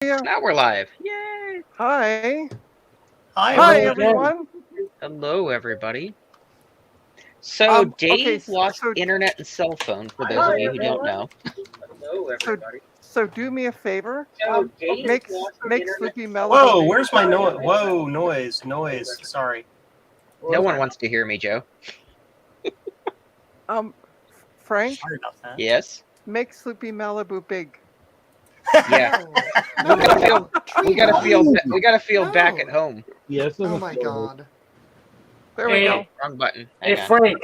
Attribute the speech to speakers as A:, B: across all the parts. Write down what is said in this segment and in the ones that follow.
A: Now we're live. Yay!
B: Hi.
C: Hi,
B: Hi,
C: hello again.
B: everyone.
A: Hello, everybody. So, Dave
B: okay,
A: lost internet and cell phone, for those of you who don't know. Hello, everybody.
B: So do me a favor.
A: So, Dave
B: Make
A: lost
B: Sleepy Melody.
C: Whoa, where's my noise? Whoa, noise. Sorry.
A: No one wants to hear me, Joe.
B: Frank,
C: Sorry about that.
A: Yes?
B: make Sleepy Malibu big.
A: Yeah. We gotta feel back at home.
D: Yes.
E: Oh my god.
B: There we go.
A: Wrong button.
D: Hey,
A: Hang on.
D: Frank,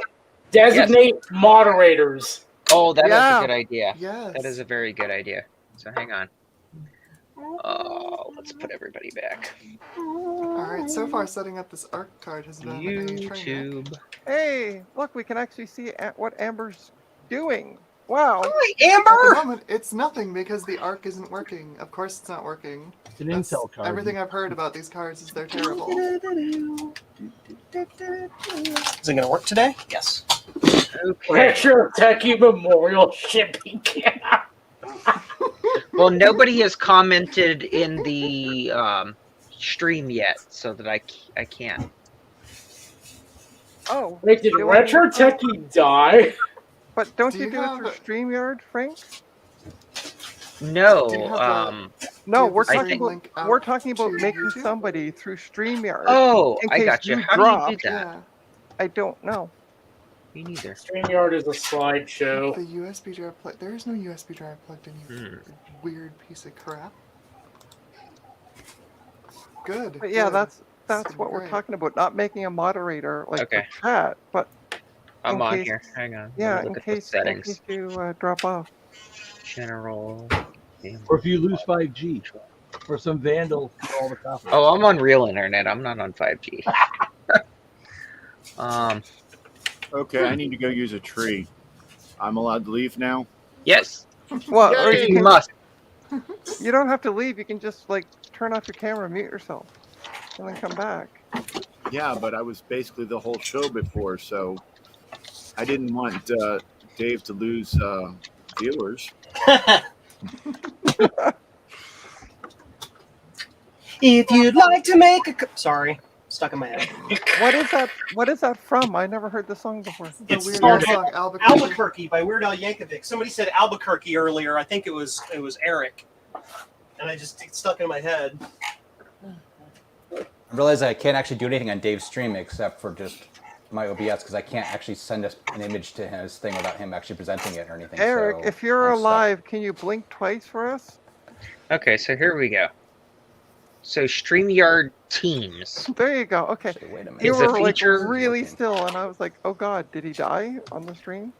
D: designate moderators.
A: Oh, that is
B: Yeah.
A: a good idea.
E: Yes.
A: That is a very good idea. So hang on. Oh, let's put everybody back.
E: Alright, so far setting up this ARC card has been a train wreck.
A: YouTube.
B: Hey, look, we can actually see what Amber's doing. Wow.
E: At the
C: Amber!
E: moment, it's nothing because the ARC isn't working. Of course it's not working.
D: It's an Intel card.
E: Everything I've heard about these cards is they're terrible.
C: Is it gonna work today? Yes.
A: Okay.
D: Retro Techie Memorial Shipping Camp.
A: Well, nobody has commented in the stream yet, so that I can't.
B: Oh.
D: Wait, did
B: you
D: Retro
B: want-
D: Techie die?
B: But don't
E: Do
B: you
E: you
B: do it
E: have
B: through
E: a-
B: StreamYard, Frank?
A: No.
E: Do you have
B: No,
E: Do you
B: we're
E: have the
B: talking
E: stream
B: about
E: link out
B: we're talking about
E: to
B: making
E: YouTube?
B: somebody through StreamYard.
A: Oh,
B: in
A: I
B: case
A: got you.
B: you
A: How
B: drop.
A: do you do that?
E: Yeah,
B: I don't know.
A: Me neither.
D: StreamYard is a slideshow.
E: the USB drive plug. There is no USB drive plugged in, you weird piece of crap. Good.
B: But yeah,
E: good.
B: that's
E: That's
B: what we're
E: great.
B: talking about. Not making a moderator like
A: Okay.
B: for chat, but
A: I'm
B: in
A: on
B: case-
A: here. Hang on.
B: yeah,
A: Let me
B: in
A: look at the
B: case
A: settings.
B: you drop off.
A: General.
D: Or if you lose 5G, or some vandal steal all the copies.
A: Oh, I'm on real internet. I'm not on 5G.
F: Okay, I need to go use a tree. I'm allowed to leave now?
A: Yes,
B: Well, or
A: you
B: you,
A: must.
B: you don't have to leave. You can just like turn off your camera, mute yourself, and then come back.
F: Yeah, but I was basically the whole show before, so I didn't want Dave to lose viewers.
C: If you'd like to make a... Sorry. Stuck in my head.
B: What is that? What is that from? I never heard the song before.
E: The
C: It's
E: Weird
C: called
E: Al song, Albuquerque.
C: Albuquerque by Weird Al Yankovic. Somebody said Albuquerque earlier. I think it was Eric. And it stuck in my head.
G: I realize I can't actually do anything on Dave's stream except for just my OBS because I can't actually send an image to his thing without him actually presenting it or anything.
B: Eric,
G: so
B: if you're
G: I'm stuck.
B: alive, can you blink twice for us?
A: Okay, so here we go. So StreamYard Teams.
B: There you go. Okay.
G: Actually, wait a minute.
B: You
A: Is the
B: were like
A: feature
B: really
G: working?
B: still, and I was like, "Oh God, did he die on the stream?"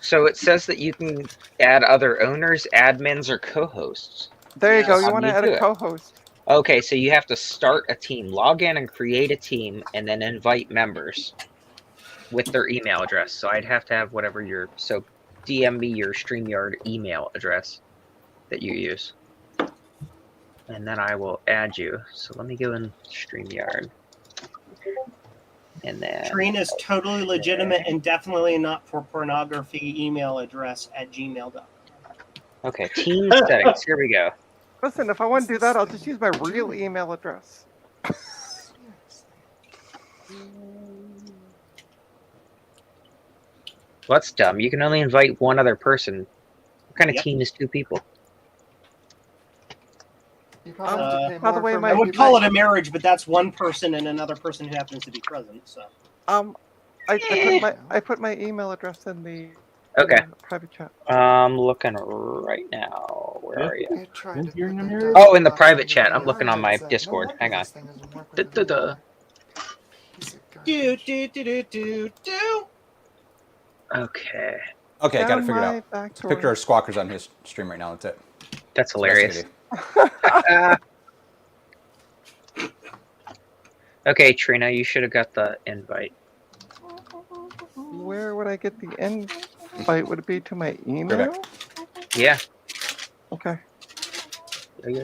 A: So it says that you can add other owners, admins, or co-hosts.
B: There you go.
C: Yes.
B: You want to
A: How
B: add
A: do you
B: a
A: do it?
B: co-host?
A: Okay, so you have to start a team, log in and create a team, and then invite members with their email address. So I'd have to have whatever so DM me your StreamYard email address that you use. And then I will add you. So let me go in StreamYard. And then
C: Trine is totally legitimate and definitely not for pornography email address at gmail.com.
A: okay, team settings. Here we go.
B: Listen, if I want to do that, I'll just use my real email address.
A: Well, that's dumb. You can only invite one other person. What kind of
C: Yep.
A: team is two people?
E: You probably have to pay
B: by the
E: more
B: way,
E: for
B: my-
C: I
E: maybe
C: would call it
E: like-
C: a marriage, but that's one person and another person who happens to be present. So
B: I put my email address in the
A: Okay.
B: private chat.
A: Looking right now. Where are you?
E: I tried to
D: Didn't you
E: put the
D: remember?
E: dot
A: Oh, in the
E: dot
A: private
E: in
A: chat.
E: the
A: I'm looking on my
E: cards,
A: Discord.
E: no wonder
A: Hang on.
E: this thing doesn't work with it
A: Da-da-da.
E: anymore.
C: do
E: Piece of
C: do do do do do.
A: Okay.
G: Okay, got it
B: Down
G: figured
B: my
G: out.
B: back
G: It's a picture
B: door.
G: of Squawkers on his stream right now. That's it.
A: That's hilarious.
G: That's
A: Okay, Trina, you should have got the invite.
B: Where would I get the invite? Would it be to my email?
A: Yeah.
B: Okay.
A: Yeah.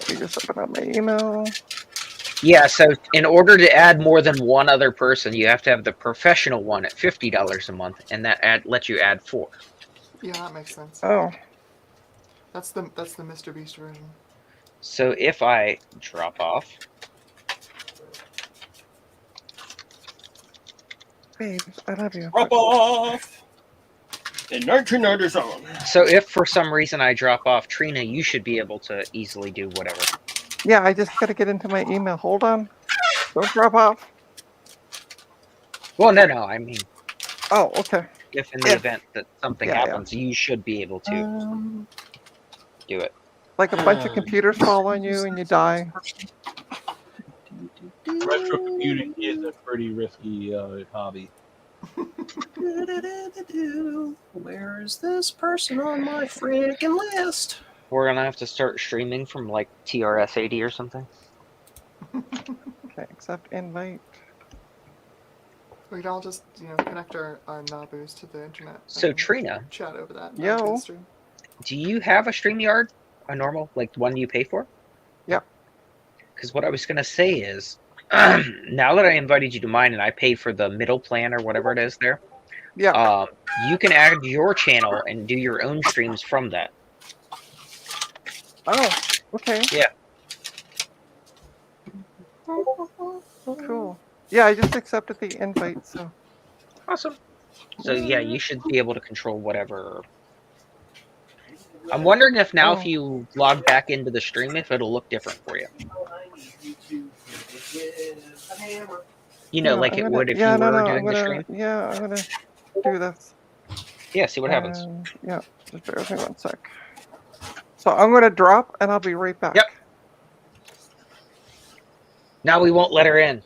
B: Let me just open up my email.
A: Yeah, so in order to add more than one other person, you have to have the professional one at $50 a month, and that lets you add 4.
E: Yeah, that makes sense.
B: Oh,
E: That's the Mr. Beast version.
A: So if I drop off,
B: babes, I love you.
C: Drop off in 1997.
A: so if for some reason I drop off, Trina, you should be able to easily do whatever.
B: Yeah, I just gotta get into my email. Hold on. Don't drop off.
A: Well, no, I mean,
B: Oh, okay.
A: if in the
B: If.
A: event that something
B: Yeah, yeah.
A: happens, you should be able to do it.
B: Like a bunch of computers fall on you and you die.
D: Retro computing is a pretty risky hobby.
C: Where is this person on my freaking list?
A: We're gonna have to start streaming from like TRS-80 or something.
B: Okay, accept invite.
E: We could all just, connect our Nabus to the internet.
A: So
E: and
A: Trina,
E: chat over that.
B: Yo.
E: on the stream.
A: do you have a StreamYard? A normal, like one you pay for?
B: Yep.
A: Because what I was gonna say is, now that I invited you to mine and I pay for the middle plan or whatever it is there,
B: Yeah.
A: you can add your channel and do your own streams from that.
B: Oh, okay.
A: Yeah.
B: Cool. Yeah, I just accepted the invite, so.
A: Awesome. So yeah, you should be able to control whatever. I'm wondering if now if you log back into the stream, if it'll look different for you. You know,
B: Yeah,
A: like
B: I'm
A: it
B: gonna-
A: would if
B: yeah,
A: you
B: no,
A: were
B: no,
A: doing
B: I'm
A: the
B: gonna,
A: stream.
B: Yeah, I'm gonna do this.
A: Yeah, see what happens.
B: Yeah, just bear with me 1 sec. So I'm gonna drop and I'll be right back.
A: Yep. Now we won't let her in.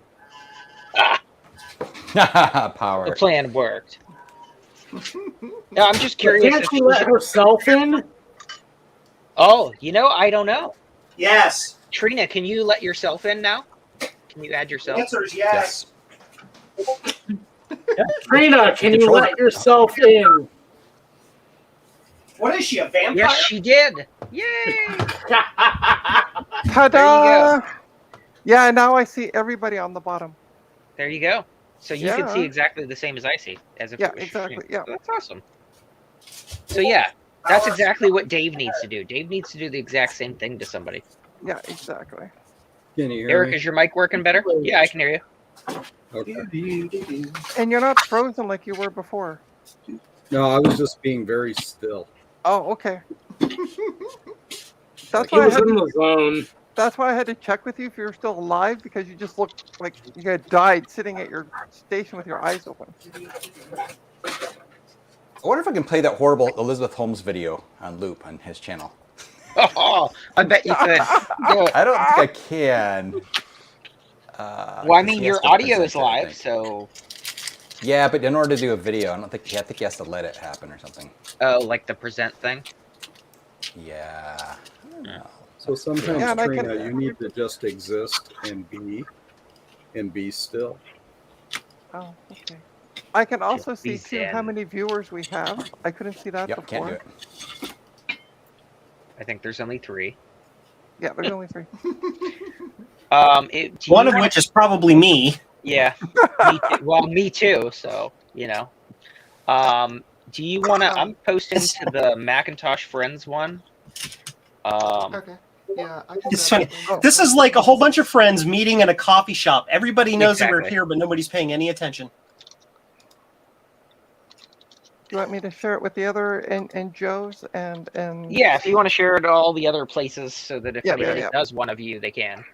G: Power.
A: The plan worked. No, I'm just curious.
H: Can't
A: If
H: she let herself in?
A: Oh, I don't know.
C: Yes.
A: Trina, can you let yourself in now? Can you add
C: The
A: yourself?
C: answer is yes.
H: Trina, can you
A: Control.
H: let yourself in?
C: What is she, a vampire?
A: Yes, she did. Yay!
B: Ta-da! Yeah, now I see everybody on the bottom.
A: There you go. So you can see
B: Yeah.
A: exactly the same as I see, as if
B: Yeah,
A: it was
B: exactly,
A: streamed.
B: yeah.
A: That's awesome. So yeah, that's exactly what Dave needs to do. Dave needs to do the exact same thing to somebody.
B: Yeah, exactly.
I: Can you hear
A: Eric,
I: me?
A: is your mic working better? Yeah, I can hear you.
I: Okay.
B: And you're not frozen like you were before.
I: No, I was just being very still.
B: Oh, okay. That's
H: He
B: why
H: was in the zone.
B: That's why I had to check with you if you were still alive, because you just looked like you had died sitting at your station with your eyes open.
G: I wonder if I can play that horrible Elizabeth Holmes video on loop on his channel.
A: Oh, I bet you could. Do it.
G: I don't think I can.
A: Well, I
G: 'cause
A: mean,
G: he has
A: your
G: to
A: audio
G: present
A: is
G: it, I
A: live,
G: think.
A: so
G: Yeah, but in order to do a video, I think he has to let it happen or something.
A: oh, like the present thing.
G: Yeah. I don't know.
I: So sometimes,
B: Yeah, and I
I: Trina,
B: can-
I: you need to just exist and be still.
B: Oh, okay. I can also
A: Be
B: see too how
A: zen.
B: many viewers we have. I couldn't see that
G: Yep, can't
B: before.
G: do it.
A: I think there's only 3.
B: Yeah, there's only 3.
A: Do
C: One
A: you
C: of
A: wanna-
C: which is probably me.
A: Yeah. Me too. Well, me too. So do you want to? I'm posting to the Macintosh Friends one.
E: Okay. Yeah, I can.
C: It's
E: grab
C: funny.
E: that link.
C: This is like a whole bunch of friends meeting in a coffee shop. Everybody knows that we're
A: Exactly.
C: here, but nobody's paying any attention.
B: Do you want me to share it with the other and Joe's and
A: Yeah, if you want to share it to all the other places, so that if
B: Yeah,
A: anybody
B: yeah.
A: does want to view, they can.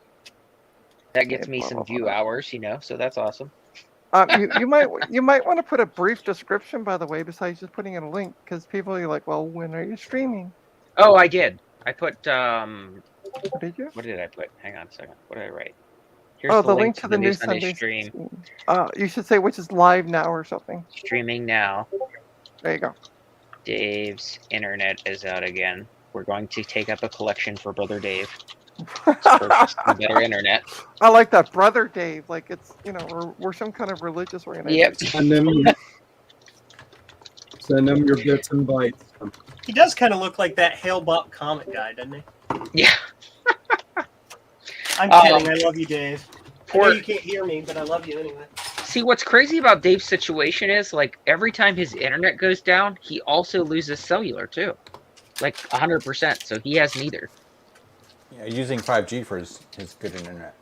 A: That gets
B: Okay,
A: me
B: blah,
A: some
B: blah,
A: view
B: blah.
A: hours, so that's awesome.
B: you might want to put a brief description, by the way, besides just putting in a link, because people are like, well, when are you streaming?
A: Oh, I did. I put
B: What did you?
A: what did I put? Hang on a second. What did I write? Here's
B: Oh, the link to the new
A: Sunday
B: Sunday
A: stream.
B: You should say which is live now or something.
A: Streaming now.
B: There you go.
A: Dave's internet is out again. We're going to take up a collection for Brother Dave. For some better internet.
B: I like that, Brother Dave. Like it's we're some kind of religious organization.
A: Yep.
I: Send them your bits and bytes.
C: He does kind of look like that Hale Bop comic guy, doesn't he?
A: Yeah.
C: I'm kidding. I love you, Dave. I know
A: For
C: you can't hear me, but I love you anyway.
A: See, what's crazy about Dave's situation is, like, every time his internet goes down, he also loses cellular, too. Like, 100%, so he has neither.
G: Yeah, using 5G for his good internet.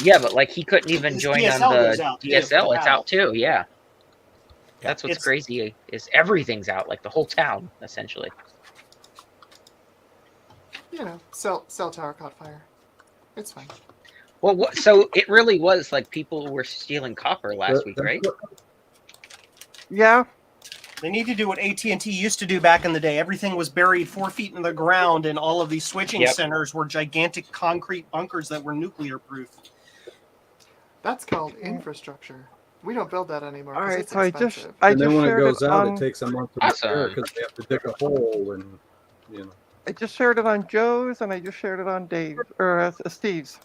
A: Yeah, but, like, he couldn't even
C: His
A: join on
C: DSL
A: the
C: goes out, too,
A: DSL.
C: for
A: It's
C: PAL.
A: out, too, yeah.
G: Yeah.
A: That's what's
C: It's-
A: crazy, is everything's out, like, the whole town, essentially.
E: You know, cell tower caught fire. It's fine.
A: Well, so it really was, like, people were stealing copper last week, right?
B: Yeah.
C: They need to do what AT&T used to do back in the day. Everything was buried 4 feet in the ground, and all of these switching
A: Yep.
C: centers were gigantic concrete bunkers that were nuclear proof.
E: That's called infrastructure. We don't build that anymore
B: All
E: because
B: right.
E: it's
B: So
E: expensive.
I: And then when it
B: shared
I: goes out,
B: on,
I: it takes a month to
A: Awesome.
I: repair because they have to dig a hole and, you know.
B: I just shared it on Joe's, and I just shared it on Dave or Steve's.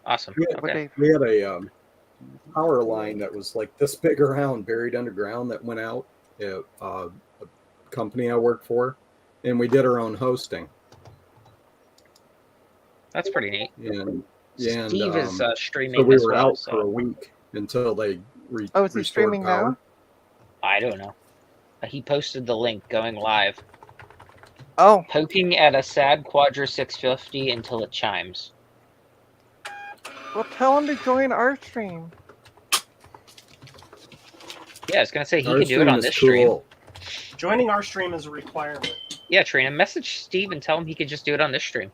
A: Awesome.
I: Yeah,
B: With
A: Okay.
B: Dave.
I: We had a power line that was like this big around, buried underground, that went out at a company I worked for, and we did our own hosting.
A: That's pretty neat.
I: And
A: Steve is streaming
I: so we
A: as
I: were
A: well,
I: out for a
A: so
I: week until they
B: Oh, is he
I: restored
B: streaming
I: power.
B: now?
A: I don't know. He posted the link going live.
B: Oh,
A: Poking at a sad Quadra 650 until it chimes.
B: well, tell him to join our stream.
A: Yeah, I was gonna say he
I: Our
A: can do it on
I: stream is
A: this stream.
I: cool.
C: Joining our stream is a requirement.
A: Yeah, Trina, message Steve and tell him he could just do it on this stream.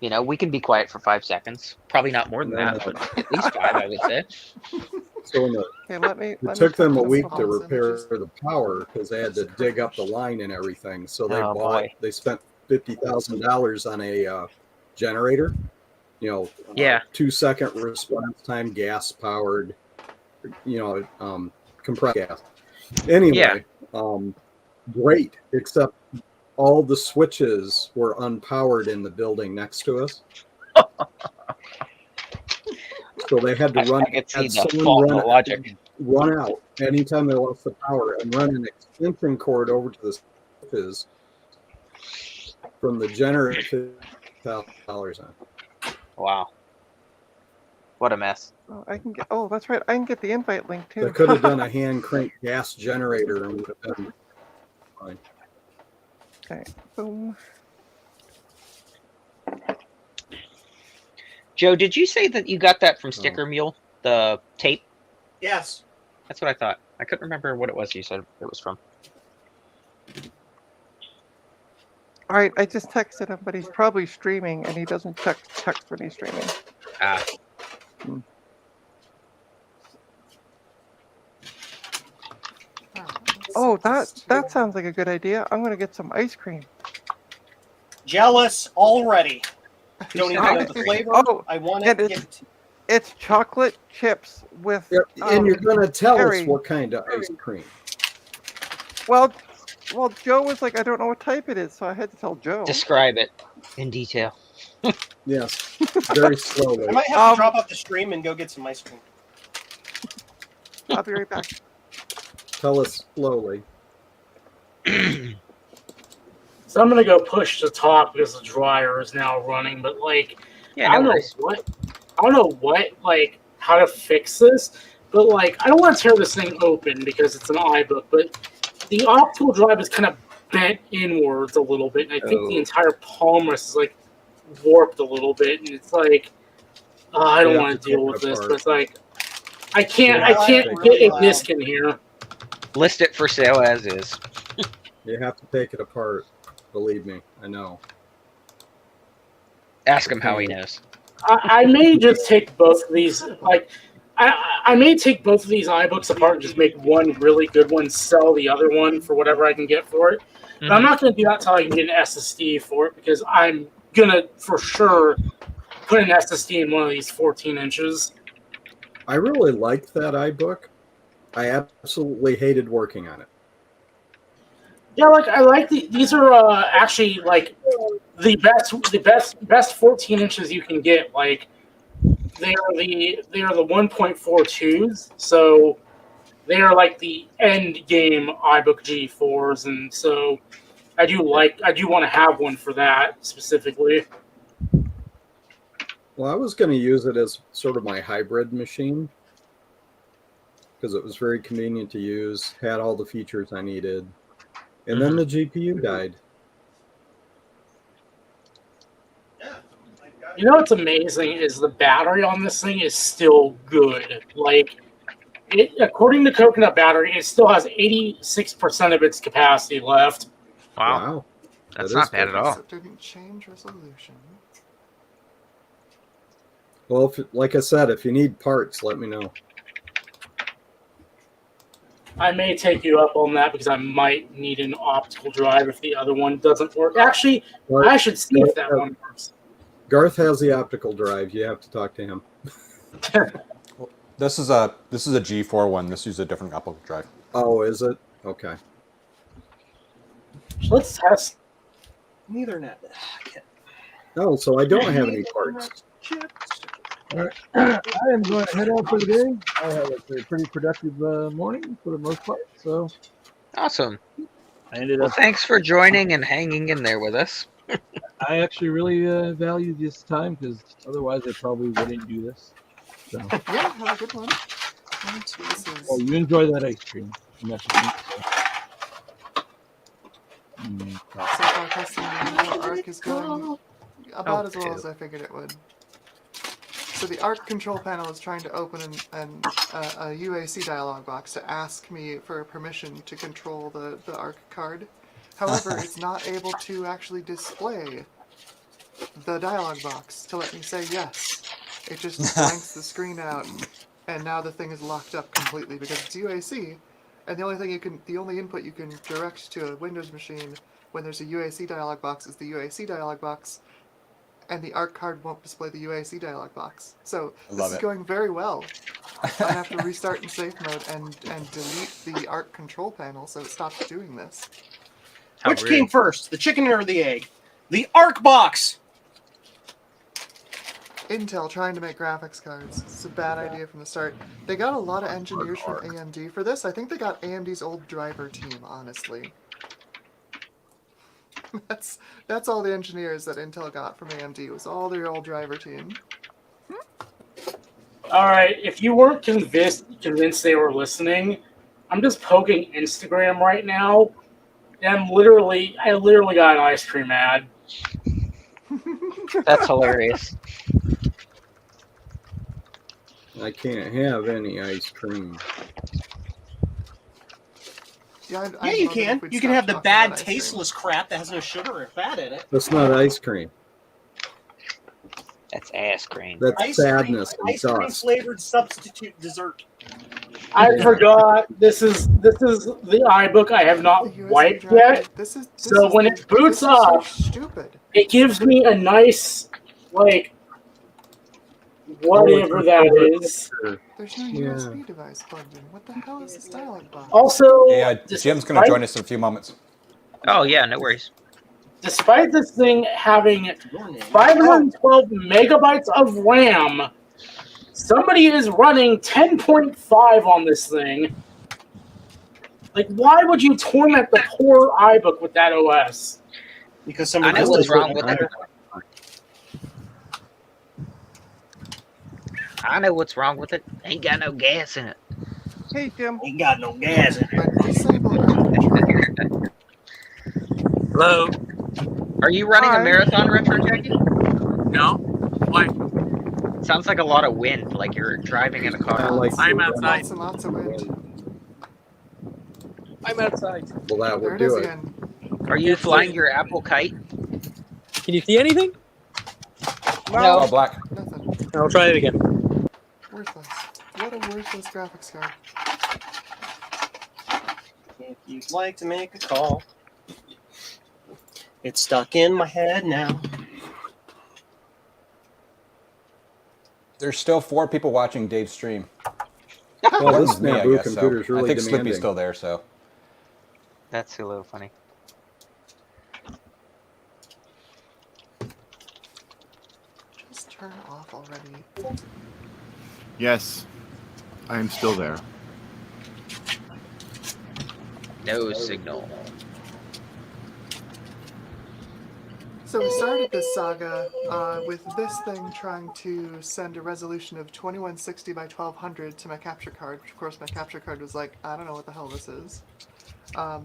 A: You know, we can be quiet for 5 seconds. Probably not more than that, but at least 5, I would say.
I: So when
B: Okay, let me.
I: it took them a week to
E: Awesome.
I: repair the power because they had to dig up the line and everything. So they
A: Oh, boy.
I: they spent $50,000 on a generator. You know,
A: Yeah.
I: 2-second response time, gas powered. You know, compressed gas. Anyway, great. Except all the switches were unpowered in the building next to us. So they had to run.
A: I could see
I: had
A: the
I: someone
A: fault in
I: run
A: the logic.
I: run out anytime they lost the power and run an extension cord over to the switches from the generator $1,000 on.
A: Wow. What a mess.
B: Oh, I can get. Oh, that's right. I can get the invite link too.
I: They could have done a hand crank gas generator and would have been fine.
B: Okay. Boom.
A: Joe, did you say that you got that from Sticker Mule? The tape?
C: Yes.
A: That's what I thought. I couldn't remember what it was you said it was from.
B: All right. I just texted him, but he's probably streaming, and he doesn't text when he's streaming.
A: Ah.
B: Oh, that sounds like a good idea. I'm gonna get some ice cream.
C: Jealous already. Don't even know the flavor.
B: Oh,
C: I want
B: yeah,
C: it.
B: it's-
C: Give it to-
B: It's chocolate chips with.
I: And you're going to tell
B: cherry.
I: us what kind of ice cream.
B: Well, Joe was like, I don't know what type it is, so I had to tell Joe.
A: Describe it in detail.
I: Yes, very slowly.
C: I might have to drop off the stream and go get some ice cream.
B: I'll be right back.
I: Tell us slowly.
H: So I'm gonna go push to talk because the dryer is now running. But like,
A: Yeah,
H: I don't
A: no
H: know
A: worries.
H: like how to fix this. But like, I don't want to tear this thing open because it's an iBook. But the optical drive is kind of bent inwards a little bit, and I think the entire palm rest is like warped a little bit, and it's like I don't
I: You
H: want
I: have
H: to
I: to
H: deal
I: take
H: with
I: it
H: this.
I: apart.
H: But it's like I can't
I: Yeah,
H: get a disc in here.
A: List it for sale as is.
I: You have to take it apart. Believe me, I know.
A: Ask him how he knows.
H: I may just take both of these. Like, I may take both of these iBooks apart and just make one really good one, sell the other one for whatever I can get for it. But I'm not going to do that until I can get an SSD for it because I'm going to, for sure, put an SSD in one of these 14 inches.
I: I really liked that iBook. I absolutely hated working on it.
H: Yeah, like I like these are actually like the best 14 inches you can get. Like they are the 1.42s, so they are like the end game iBook G4s, and so I do want to have one for that specifically.
I: Well, I was going to use it as sort of my hybrid machine. because it was very convenient to use, had all the features I needed. And then the GPU died.
H: You know what's amazing is the battery on this thing is still good. Like, according to Coconut Battery, it still has 86% of its capacity left.
A: Wow. That's
I: That
A: not
I: is
A: bad at
I: cool.
A: all.
E: Except it didn't change resolution.
I: Well, like I said, if you need parts, let me know.
H: I may take you up on that because I might need an optical drive if the other one doesn't work. Actually, I should see if that one works.
I: Garth has the optical drive. You have to talk to him.
G: This is a G4 one. This uses a different optical drive.
I: Oh, is it? Okay.
H: Let's test.
C: Ethernet.
I: Oh, so I don't have any parts.
D: All right. I am going to head out for the day. I had a pretty productive morning for the most part. So
A: Awesome.
D: I ended
A: Well,
D: up.
A: thanks for joining and hanging in there with us.
D: I actually really value this time because otherwise I probably wouldn't do this. So,
E: Yeah, have a good one. This is
D: oh, you enjoy that ice cream. You messaged me, so.
E: so far testing the Intel Arc is going about as well as I figured it would. So the Arc control panel is trying to open a UAC dialog box to ask me for permission to control the Arc card. However, it's not able to actually display the dialog box to let me say yes. It just blanks the screen out, and now the thing is locked up completely because it's UAC, and the only input you can direct to a Windows machine when there's a UAC dialog box is the UAC dialog box, and the Arc card won't display the UAC dialog box. So this is going very well. I have to restart in safe mode and delete the Arc control panel so it stops doing this.
C: Which came first, the chicken or the egg? The Arc box!
E: Intel trying to make graphics cards. It's a bad idea from the start. They got a lot of engineers from AMD for this. I think they got AMD's old driver team, honestly. That's all the engineers that Intel got from AMD was all their old driver team.
H: All right, if you weren't convinced they were listening, I'm just poking Instagram right now, and I literally got an ice cream ad.
A: That's hilarious.
I: I can't have any ice cream.
E: Yeah,
C: Yeah, you can. You can have the bad, tasteless crap that has no sugar or fat in it.
I: That's not ice cream.
A: That's ass cream.
I: That's sadness and
C: ice cream
I: dust.
C: flavored substitute dessert.
H: I forgot. This is the iBook I have not wiped yet. So when it boots up,
E: stupid.
H: It gives me a nice whatever that is.
E: There's no USB device plugged in. What the hell is this dialog box?
H: Also,
G: Hey, Jim's going to join us in a few moments.
A: Oh, yeah, no worries.
H: Despite this thing having 512 megabytes of RAM, somebody is running 10.5 on this thing. Like, why would you torment the poor iBook with that OS?
C: Because
A: I
C: somebody
A: know what's wrong with it. I know what's wrong with it. Ain't got no gas in it.
B: Hey, Jim.
C: Ain't got no gas in it.
E: But disable Arc control.
A: Hello? Are you running a marathon retro, Jackie?
J: No. Why?
A: Sounds like a lot of wind, like you're driving in a car.
J: I'm outside.
E: Lots and lots of wind.
J: I'm outside.
I: Well, that
E: There
I: would
E: it is
I: do it.
E: again.
A: Are you flying your Apple kite?
J: Can you see anything?
A: No.
G: Oh, black.
E: Nothing.
J: I'll try it again.
E: Worthless. What a worthless graphics card.
C: If you'd like to make a call, it's stuck in my head now.
G: There's still 4 people watching Dave's stream.
I: Well, this
G: Me, I
I: Naboo
G: guess, so.
I: computer is really
G: I think
I: demanding.
G: Slippy's still there, so.
A: That's a little funny.
E: Just turn off already.
F: Yes, I am still there.
A: No signal.
E: So we started this saga with this thing trying to send a resolution of 2160 by 1200 to my capture card, which of course my capture card was like, I don't know what the hell this is.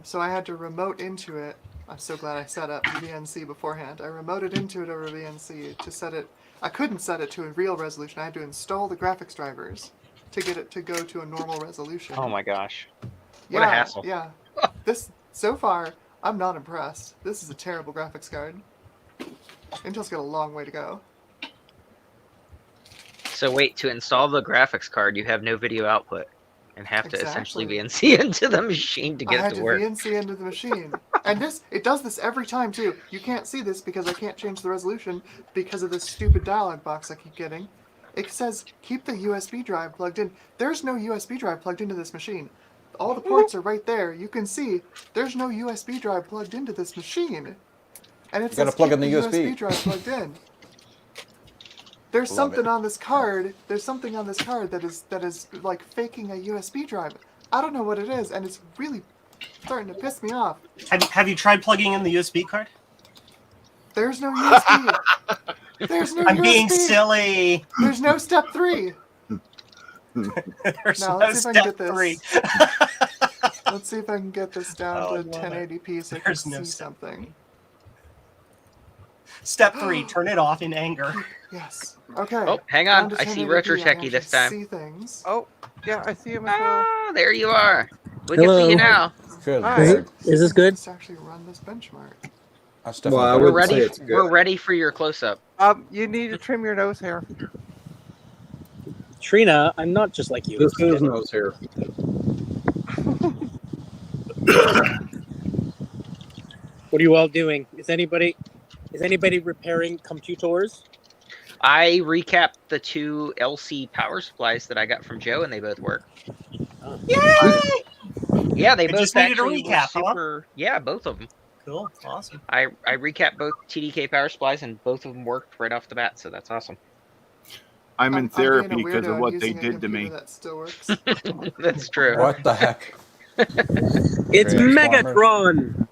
E: So I had to remote into it. I'm so glad I set up VNC beforehand. I remoted into it over VNC to set it. I couldn't set it to a real resolution. I had to install the graphics drivers to get it to go to a normal resolution.
A: Oh my gosh.
E: Yeah,
A: What a hassle.
E: Yeah. This, so far, I'm not impressed. This is a terrible graphics card. Intel's got a long way to go.
A: So wait, to install the graphics card, you have no video output and have to essentially
E: Exactly.
A: VNC into the machine to
E: I
A: get
E: had
A: it to
E: to
A: work.
E: VNC into the machine. And it does this every time too. You can't see this because I can't change the resolution because of this stupid dialog box I keep getting. It says, keep the USB drive plugged in. There's no USB drive plugged into this machine. All the ports are right there. You can see there's no USB drive plugged into this machine. And it
G: You gotta
E: says
G: plug
E: keep
G: in the USB.
E: drive plugged in. There's
G: Love
E: something
G: it.
E: on this card. There's something on this card that is like faking a USB drive. I don't know what it is, and it's really starting to piss me off.
C: Have you tried plugging in the USB card?
E: There's no USB. There's no
C: I'm
E: USB.
C: being silly.
E: There's no step 3.
C: There's
E: Now,
C: no
E: let's see if I can
C: step
E: get this.
C: 3.
E: Let's see if I can get this down
C: Oh, I
E: to
C: love it.
E: 1080p so I can
C: There's no
E: see
C: step
E: something.
C: Step 3, turn it off in anger.
E: Yes. Okay.
A: Oh, hang
E: Down
A: on.
E: to
A: I see
E: 1080p,
A: Retro
E: I can
A: Techie this
E: actually
A: time.
E: See things.
B: Oh, yeah, I see him as well.
A: Ah, there you are. We can see
J: Hello.
A: you now.
G: Good.
B: Hi.
J: Is this good?
E: Let's actually run this benchmark.
G: That's
I: Well, I
G: definitely
A: We're
I: wouldn't say
A: ready.
I: it's good.
A: We're ready for your close-up.
B: You need to trim your nose hair.
J: Trina, I'm not just like you.
I: This is nose hair.
J: What are you all doing? Is anybody repairing computers?
A: I recapped the 2 LC power supplies that I got from Joe, and they both work.
C: Yay!
A: Yeah, they
C: It
A: both
C: just needed a
A: actually
C: recap,
A: were
C: huh?
A: super. Yeah, both of them.
C: Cool, awesome.
A: I recapped both TDK power supplies, and both of them worked right off the bat. So that's awesome.
F: I'm in
E: being a
F: therapy because
E: weirdo
F: of what
E: and
F: they
E: using a
F: did to me.
E: computer That still works.
A: That's true.
G: What the heck?
J: It's
G: Transformers.
J: Megatron.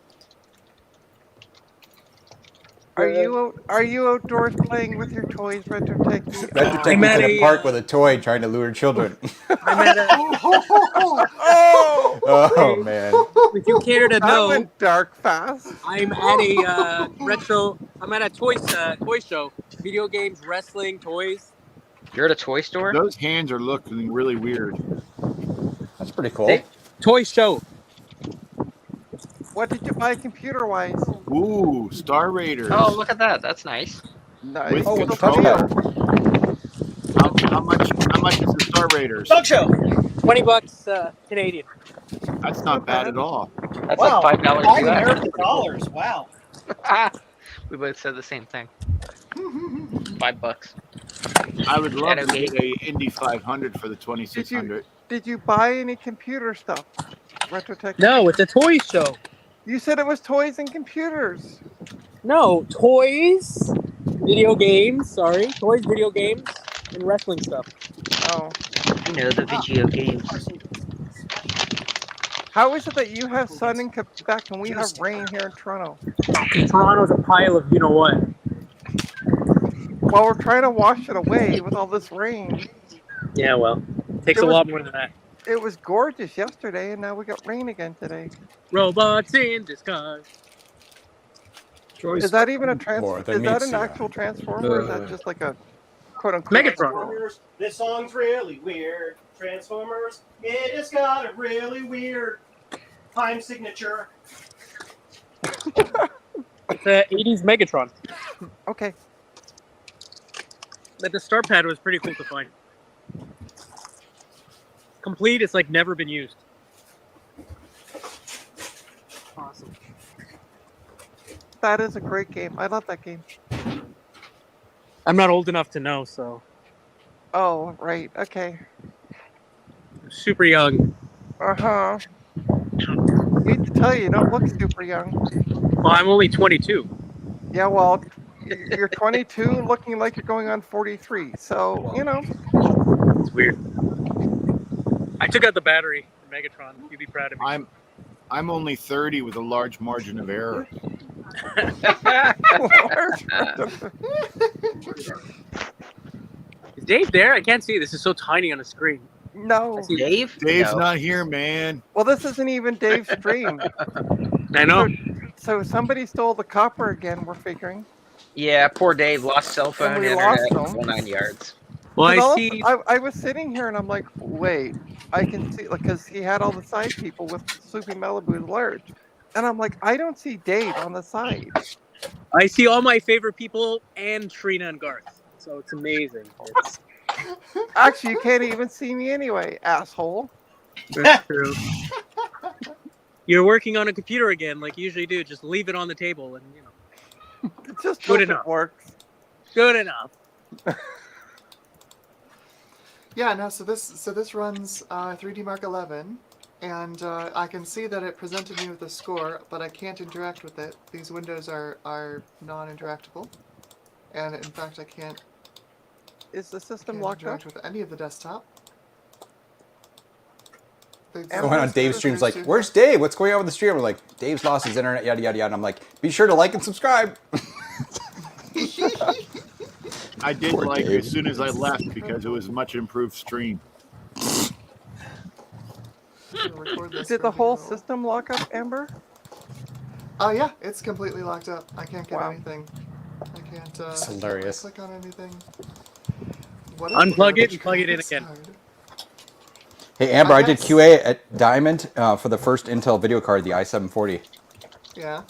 B: Are you outdoors playing with your toys, Retro Techie?
G: Retro
J: I'm
G: Techie's
J: at
G: in a
J: a,
G: park with a toy trying to lure children.
J: I'm at a.
B: Oh!
G: Oh man.
J: If you care to
B: That
J: know,
B: went dark fast.
J: I'm at a retro. I'm at a toy show. Video games, wrestling, toys.
A: You're at a toy store.
F: Those hands are looking really weird.
G: That's pretty cool.
A: They-
J: Toy show.
B: What did you buy computer-wise?
F: Ooh, Star Raiders.
A: Oh, look at that. That's nice.
B: Nice.
F: With
G: Oh, with the
F: control.
G: touchpad.
F: How much is the Star Raiders?
C: Dog show!
J: $20 Canadian.
F: That's not bad at all.
A: That's
C: Wow,
A: like $5
C: 5
A: US.
C: American dollars. Wow.
A: We both said the same thing. $5.
F: I would love to
A: Okay.
F: get a Indy 500 for the 2600.
B: Did you buy any computer stuff, Retro Techie?
J: No, it's a toy show.
B: You said it was toys and computers.
J: No, toys, video games. Sorry, toys, video games, and wrestling stuff.
B: Oh.
A: You know the video games.
B: How is it that you have sun in Quebec and we have rain here in Toronto?
J: Toronto's a pile of you know what.
B: Well, we're trying to wash it away with all this rain.
J: Yeah, well, takes
B: It
J: a
B: was-
J: lot more than that.
B: It was gorgeous yesterday, and now we got rain again today.
J: Robots in disguise.
I: Choice.
B: Is that even a
G: More
B: transformer?
G: than
B: Is that
G: meets
B: an
G: the eye.
B: actual transformer, or is that just like a quote-unquote
J: Megatron.
C: Transformers, this song's really weird. Transformers, it has got a really weird time signature.
J: It's a 80s Megatron.
B: Okay.
J: But the star pad was pretty cool to find. Complete, it's like never been used. Awesome.
B: That is a great game. I love that game.
J: I'm not old enough to know, so
B: Oh, right. Okay.
J: I'm super young.
B: Uh-huh. Need to tell you, you don't look super young.
J: Well, I'm only 22.
B: Yeah, well, you're 22 looking like you're going on 43. So, you know.
J: It's weird. I took out the battery in Megatron. You'd be proud of me.
F: I'm only 30 with a large margin of error.
J: Is Dave there? I can't see. This is so tiny on the screen.
B: No.
A: Dave?
F: Dave's
A: No.
F: not here, man.
B: Well, this isn't even Dave's stream.
J: I know.
B: So somebody stole the copper again, we're figuring.
A: Yeah, poor Dave lost cell phone,
B: And we
A: internet,
B: lost him.
A: whole 9 yards.
J: Well, I
B: All
J: see.
B: I was sitting here and I'm like, wait, I can see, because he had all the side people with Sleepy Malibu's large. And I'm like, I don't see Dave on the side.
J: I see all my favorite people and Trina and Garth. So it's amazing. It's...
B: Actually, you can't even see me anyway, asshole.
J: That's true. You're working on a computer again, like you usually do. Just leave it on the table, and you know.
B: It's just
J: Good
B: hope
J: enough.
B: It works.
J: Good enough.
E: Yeah, no. So this runs 3D Mark 11, and I can see that it presented me with a score, but I can't interact with it. These windows are non-interactable, and in fact, I can't.
B: Is the system
E: Can't
B: locked up?
E: interact with any of the desktop.
G: Going on Dave's stream's like, where's Dave? What's going on with the stream? We're like, Dave's lost his internet, yada yada yada. And I'm like, be sure to like and subscribe.
F: I did
G: Poor
F: like
G: Dave.
F: as soon as I left because it was a much improved stream.
B: Did the whole system lock up, Amber?
E: Oh yeah, it's completely locked up. I can't get
B: Wow.
E: anything. I can't.
G: It's hilarious.
E: Click on anything. What is
J: Unplug
E: the
J: it and plug it in
E: garbage
J: again.
E: card?
G: Hey Amber, I did
E: Yes.
G: QA at Diamond for the first Intel video card, the i740.
E: Yeah.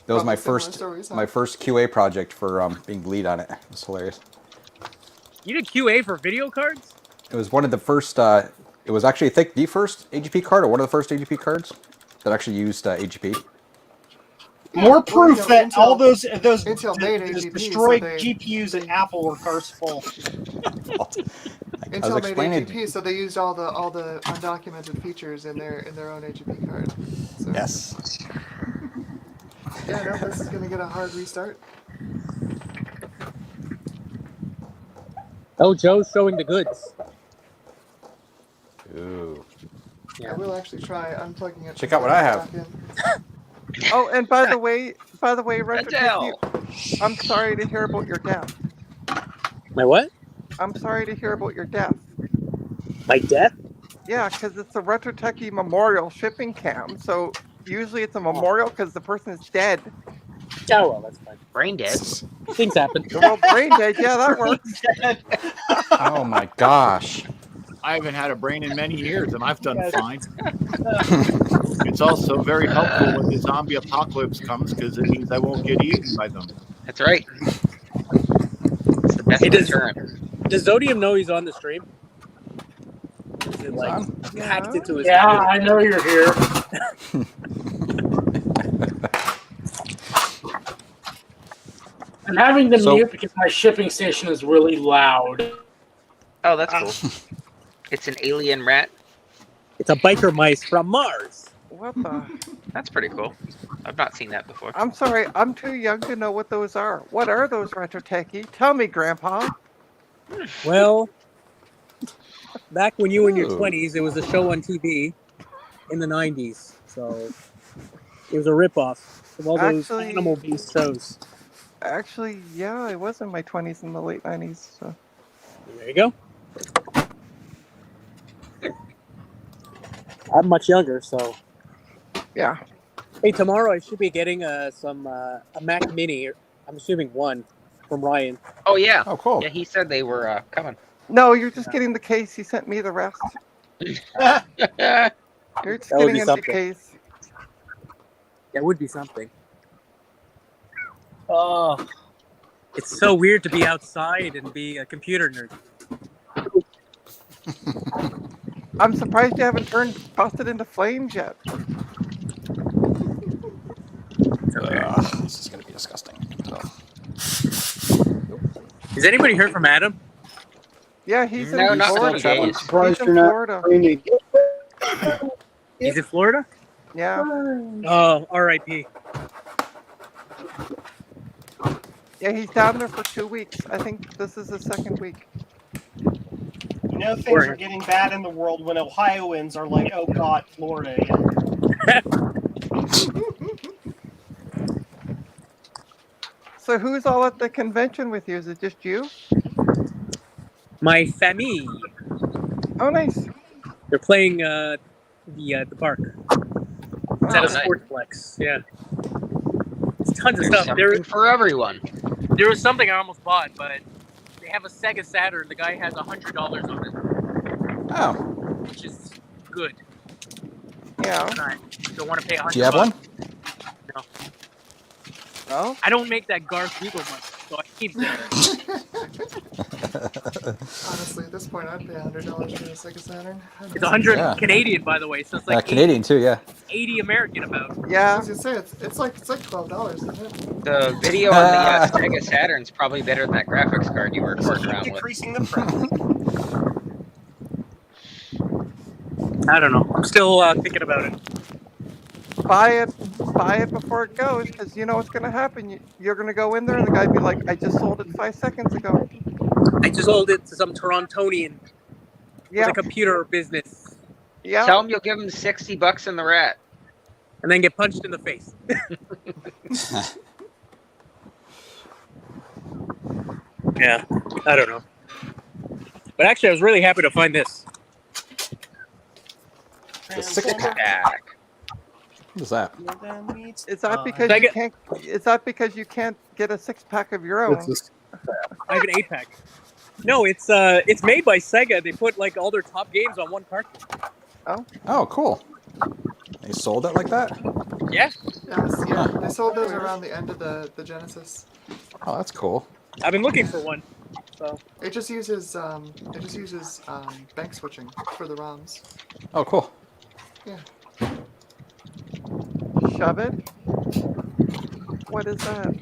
G: That was
E: Probably
G: my
E: similar
G: first
E: stories, huh?
G: my first QA project for being the lead on it. It was hilarious.
J: You did QA for video cards?
G: It was one of the first. It was actually I think the first AGP card or one of the first AGP cards that actually used AGP.
C: More proof
E: Well,
C: that
E: Intel-
C: all those
E: Intel made AGP, so
C: destroyed
E: they-
C: GPUs at Apple were cars full.
G: I was
E: Intel made
G: explaining.
E: AGP, so they used all the undocumented features in their own AGP card. So,
G: Yes.
E: Yeah, no, this is gonna get a hard restart.
J: Oh, Joe's showing the goods.
G: Ooh.
E: I will actually try unplugging it.
G: Check out what I have.
E: back in.
B: Oh, and by the way, Retro
A: Adele.
B: Techie, I'm sorry to hear about your death.
J: My what?
B: I'm sorry to hear about your death.
J: My death?
B: Yeah, because it's a Retro Techie memorial shipping cam. So usually it's a memorial because the person is dead.
J: Oh, well, that's fine.
A: Brain dead.
J: Things happen.
B: Well, brain dead, yeah, that works.
G: Oh my gosh.
F: I haven't had a brain in many years, and I've done fine. It's also very helpful when the zombie apocalypse comes because it means I won't get eaten by them.
A: That's right. It's the best
J: Hey, does-
A: deterrent.
J: Does Zodium know he's on the stream? Is it like
G: on?
J: hacked into his
H: Yeah,
J: computer?
H: I know you're here. I'm having to
G: So-
H: mute because my shipping station is really loud.
A: Oh, that's cool. It's an alien rat.
J: It's a biker mice from Mars.
B: What the?
A: That's pretty cool. I've not seen that before.
B: I'm sorry, I'm too young to know what those are. What are those, Retro Techie? Tell me, Grandpa.
J: Well, back when you were in your
G: Ooh.
J: 20s, it was a show on TV in the 90s. So it was a ripoff of all those
B: Actually-
J: animal-based shows.
B: Actually, yeah, I was in my 20s in the late 90s. So.
J: There you go. I'm much younger, so.
B: Yeah.
J: Hey, tomorrow I should be getting a Mac Mini. I'm assuming one from Ryan.
A: Oh yeah.
G: Oh cool.
A: Yeah, he said they were coming.
B: No, you're just getting the case. He sent me the rest. You're just
J: That would
B: getting
J: be
B: in the
J: something.
B: case.
J: That would be something. Oh, it's so weird to be outside and be a computer nerd.
B: I'm surprised you haven't busted into flames yet.
G: This is gonna be disgusting.
J: Has anybody heard from Adam?
B: Yeah, he's in
A: No, not
B: Florida.
A: still
B: He's
A: days.
I: Surprised
B: in
I: you're not
B: Florida.
I: training.
J: He's in Florida?
B: Yeah.
J: Oh, R.I.P.
B: Yeah, he's down there for 2 weeks. I think this is the second week.
C: You know things are getting bad in the world when Ohioans are like, oh God, Florida.
B: So who's all at the convention with you? Is it just you?
J: My famille.
B: Oh, nice.
J: They're playing the park. It's at a
A: nice.
J: sportsplex. Yeah. It's tons of
A: There's
J: stuff. There
A: something for everyone.
J: was something I almost bought, but they have a Sega Saturn. The guy has $100 on it.
G: Oh.
J: Which is good.
B: Yeah.
J: I don't want to pay $100.
G: Do you have one?
J: No.
B: No?
J: I don't make that Garth Eagle money, so I keep it.
E: Honestly, at this point, I'd pay $100 for a Sega Saturn.
J: It's 100
G: Yeah.
J: Canadian, by the way, so it's like
G: Canadian too, yeah.
J: 80 American about.
E: I
B: Yeah.
E: was gonna say it's like $12, isn't it?
A: The video on the Sega Saturn's probably better than that graphics card you were torting around with.
C: Decreasing the price.
J: I don't know. I'm still thinking about it.
B: Buy it before it goes, because you know what's going to happen. You're going to go in there and the guy be like, I just sold it 5 seconds ago.
J: I just sold it to some Torontonian
B: Yeah.
J: with a computer business
B: Yeah.
A: Tell him you'll give him $60 in the rat.
J: and then get punched in the face. Yeah, I don't know. But actually, I was really happy to find this.
G: The six pack.
A: Back.
G: What is that?
B: Is that because you can't? Is that because you can't get a 6-pack of your own?
J: I have an 8-pack. No, it's made by Sega. They put like all their top games on one cartridge.
B: Oh.
G: Oh, cool. They sold it like that?
J: Yeah.
E: Yes, yeah. They sold those around the end of the Genesis.
G: Oh, that's cool.
J: I've been looking for one. So
E: It just uses bank switching for the ROMs.
G: Oh, cool.
E: Yeah.
B: Shove it? What is that?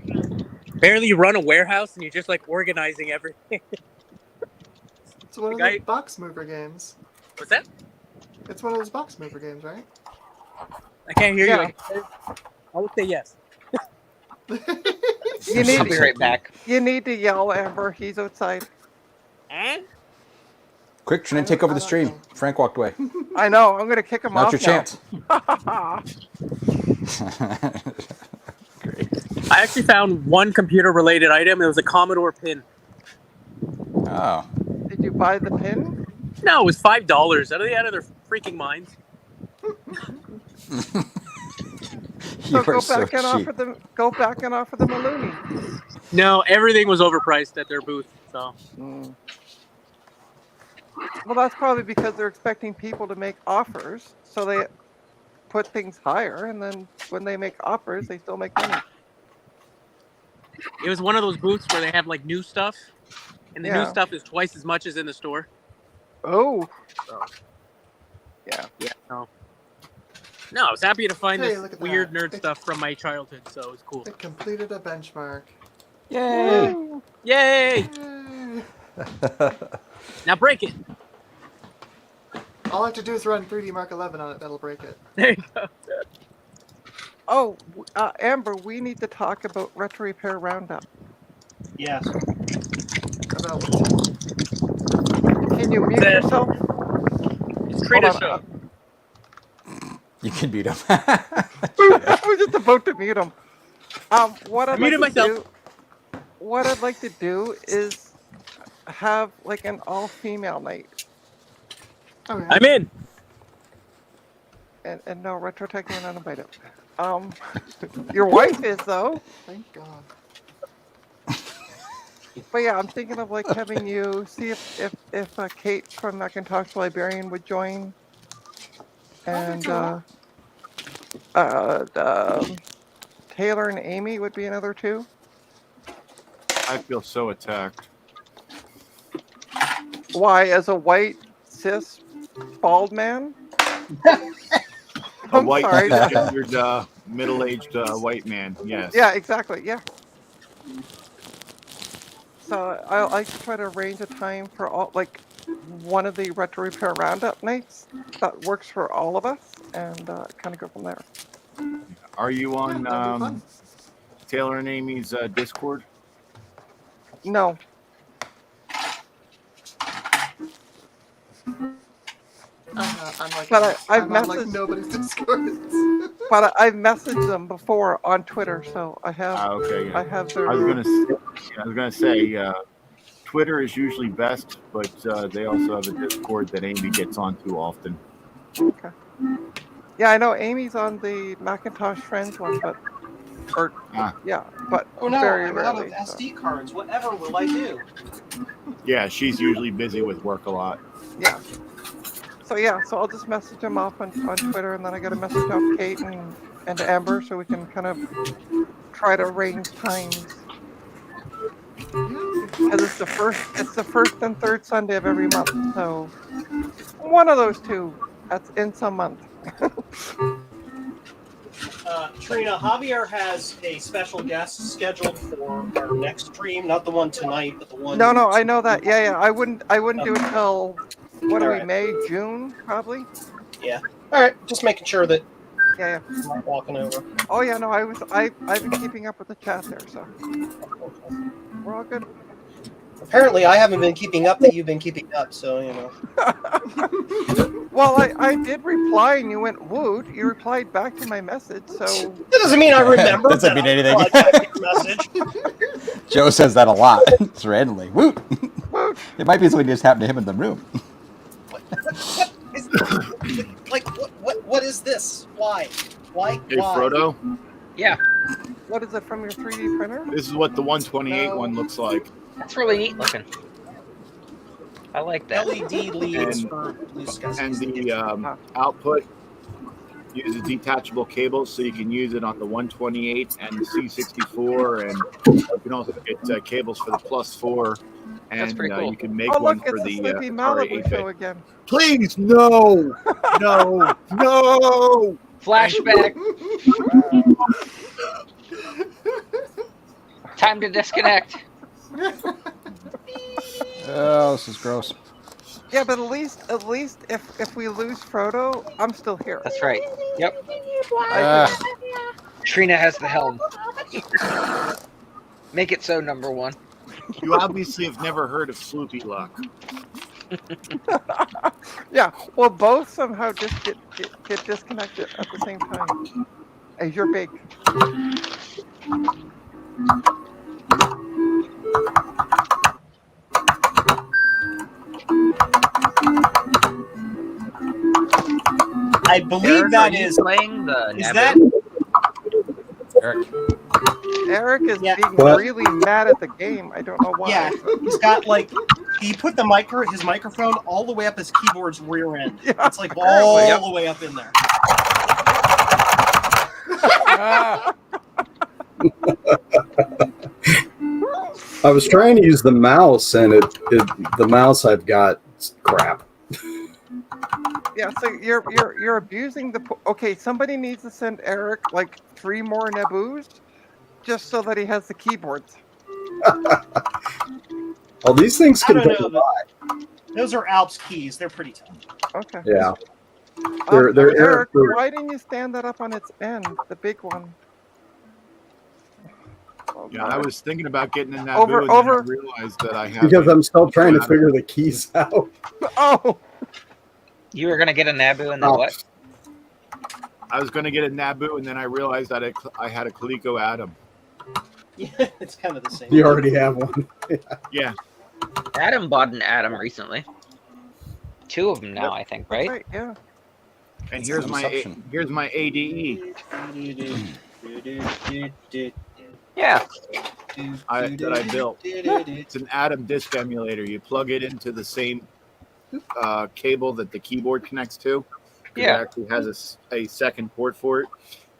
J: barely you run a warehouse and you're just like organizing everything.
E: It's one of the box mover games.
J: What's that?
E: It's one of those box mover games, right?
J: I can't hear you. I would say yes.
B: You need
A: I'll be right back.
B: You need to yell, Amber. He's outside.
J: And?
G: Quick, trying to take over the stream. Frank walked away.
B: I know. I'm going to kick him
G: Not
B: off
G: your chance.
J: Great. I actually found one computer-related item. It was a Commodore pin.
G: Oh.
B: Did you buy the pin?
J: No, it was $5. Are they out of their freaking minds?
B: So go back and offer them. Go back and offer them a loony.
J: No, everything was overpriced at their booth. So.
B: Well, that's probably because they're expecting people to make offers, so they put things higher, and then when they make offers, they still make money.
J: It was one of those booths where they have like new stuff, and the new stuff is twice as much as in the store.
B: Oh.
J: So.
B: Yeah.
J: Yeah. No, I was happy to find
E: Hey,
J: this
E: look at
J: weird
E: that.
J: nerd stuff from my childhood, so it was cool.
E: It completed a benchmark.
G: Yay!
J: Yay! Now break it.
E: All I have to do is run 3D Mark 11 on it. That'll break it.
J: There you go.
B: Oh, Amber, we need to talk about Retro Repair Roundup.
C: Yes.
E: About
B: Can you mute yourself?
J: It's treat
B: Hold
J: us
B: on.
J: up.
G: You can beat him.
B: I was just about to mute him. What I'd
J: muted
B: like to
J: myself.
B: do, what I'd like to do is have like an all-female night.
E: Oh, yeah.
J: I'm in.
B: And no retro teching and uninvited. Your wife is though.
E: Thank God.
B: But yeah, I'm thinking of like having you see if Kate from Macintosh Librarian would join, and Taylor and Amy would be another two.
F: I feel so attacked.
B: Why, as a white cis bald man?
F: A
B: I'm
F: white,
B: sorry.
F: cisgendered, middle-aged white man. Yes.
B: Yeah, exactly. Yeah. So I like to try to arrange a time for all, like one of the Retro Repair Roundup nights that works for all of us, and kind of go from there.
F: Are you on
E: that'd be fun.
F: Taylor and Amy's Discord?
B: No.
E: Unlike
B: But I've
E: I'm on like
B: messaged,
E: nobody's Discords.
B: but I've messaged them before on Twitter, so I have
F: Okay, yeah.
B: I have
F: I was
B: their.
F: gonna say, Twitter is usually best, but they also have a Discord that Amy gets onto often.
B: Okay. Yeah, I know Amy's on the Macintosh Friends one, but yeah, but
C: Oh no,
B: very
C: I'm out of
B: rarely. So.
C: SD cards. Whatever will I do?
F: Yeah, she's usually busy with work a lot.
B: Yeah. So I'll just message him off on Twitter, and then I got a message off Kate and Amber, so we can kind of try to arrange times. Because it's the first and third Sunday of every month, so one of those two that's in some month.
C: Trina, Javier has a special guest scheduled for our next stream, not the one tonight, but the one.
B: No, I know that. Yeah. I wouldn't do it till what are we?
C: Alright.
B: May, June, probably.
C: Yeah. All right. Just making sure that.
B: Yeah.
C: I'm not walking over.
B: Oh yeah, no, I've been keeping up with the chat there, so we're all good.
C: Apparently, I haven't been keeping up that you've been keeping up, so you know.
B: Well, I did reply, and you went woot. You replied back to my message, so
C: that doesn't mean I remember.
G: Doesn't mean anything.
C: Message.
G: Joe says that a lot. It's randomly. Woot. It might be something just happened to him in the room.
C: What is this? Why?
F: Hey, Frodo?
A: Yeah.
B: What is it from your 3D printer?
F: This is what the 128 one looks like.
A: That's really neat looking. I like that.
C: LED leads for blue skies.
F: And the output uses detachable cables, so you can use it on the 128 and the C64, and you can also get cables for the Plus 4, and
A: cool.
F: you can make
B: Oh
F: one
B: look,
F: for
B: it's
F: the
B: the Sleepy
F: Atari
B: Malibu show
F: 8-bit.
B: again.
F: Please, no! No!
A: Flashback. Time to disconnect.
G: Oh, this is gross.
B: Yeah, but at least if we lose Frodo, I'm still here.
A: That's right. Yep. Trina has the helm. Make it so, number one.
F: You obviously have never heard of Sloopy Luck.
B: Yeah, well, both somehow just get disconnected at the same time. As you're big.
C: I believe
A: Eric,
C: that
A: are you
C: is
A: playing the
C: is
A: Naboo?
C: that
B: Eric is
C: Yeah.
B: being
I: What?
B: really mad at the game. I don't know why.
C: yeah? He's got he put his microphone all the way up his keyboard's rear end.
B: Yeah,
C: It's like all
A: Yep.
C: the way up in there.
I: I was trying to use the mouse, and the mouse I've got is crap.
B: Yeah, so you're abusing the. Okay, somebody needs to send Eric like 3 more Naboos, just so that he has the keyboards.
I: Well, these things
C: I
I: can
C: don't
I: take a
C: know.
I: lot.
C: Those are Alps keys. They're pretty tough.
B: Okay.
I: Yeah. They're
B: Eric,
I: they're-
B: why didn't you stand that up on its end, the big one? Oh,
F: Yeah, I was thinking about getting in that
B: Over-
F: and then
B: over-
F: I realized that I have
I: because I'm still trying to figure the keys out.
B: Oh,
A: You were gonna get a Naboo and then
I: Oh.
A: what?
F: I was going to get a Naboo, and then I realized that I had a Coleco Atom.
C: Yeah, it's kind of the same.
I: You already have one.
F: Yeah.
A: Adam bought an Atom recently. 2 of them now, I think, right?
B: right, yeah.
F: And
G: It's
F: here's
G: consumption.
F: my ADE
A: Yeah.
F: that I built. It's an Atom disk emulator. You plug it into the same cable that the keyboard connects to.
A: Yeah.
F: It actually has a second port for it,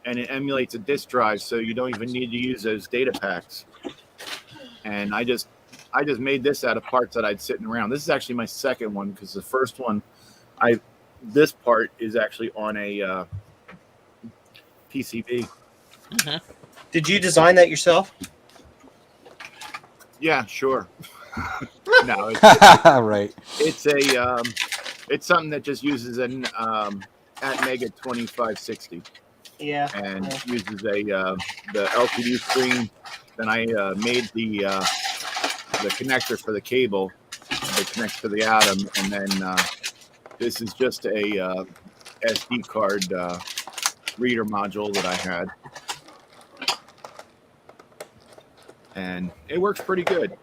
F: and it emulates a disk drive, so you don't even need to use those data packs. And I just made this out of parts that I'd sitting around. This is actually my second one, because the first one, this part is actually on a PCB.
A: Mm-hmm.
C: Did you design that yourself?
F: Yeah, sure. No,
G: Right.
F: it's something that just uses an Atmega 2560
C: Yeah.
F: and uses the LCD screen. Then I made the connector for the cable that connects to the Atom, and then This is just a SD card reader module that I had. And it works pretty good.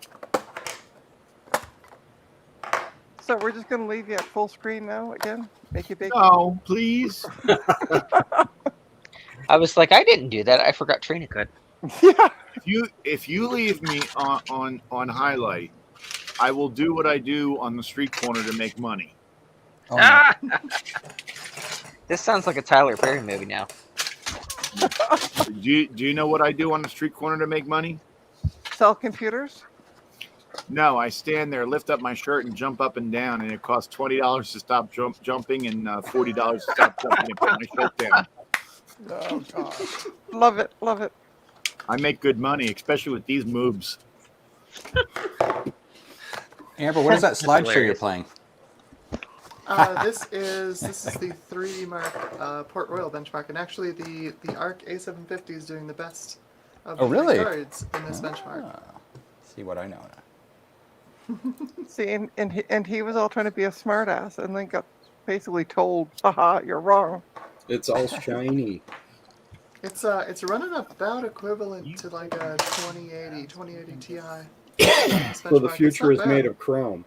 B: So we're just going to leave you at full screen now again? Make you big?
F: No, please.
A: I was like, I didn't do that. I forgot Trina could.
B: Yeah.
F: If you leave me on highlight, I will do what I do on the street corner to make money.
G: Oh, no.
A: This sounds like a Tyler Perry movie now.
F: Do you know what I do on the street corner to make money?
B: Sell computers?
F: No, I stand there, lift up my shirt, and jump up and down, and it costs $20 to stop jumping and $40 to stop jumping and put my shirt down.
B: Oh, God. Love it. Love it.
F: I make good money, especially with these moves.
G: Amber, what is that slideshow you're playing?
E: This is the 3D Mark Port Royal benchmark, and actually the ARC A750 is doing the best of the
G: really?
E: cards in this benchmark.
G: See what I know now.
B: See, and he was all trying to be a smartass, and then got basically told, "Haha, you're wrong."
I: It's all shiny.
E: It's running about equivalent to like a 2080 Ti.
I: So the future is made of chrome.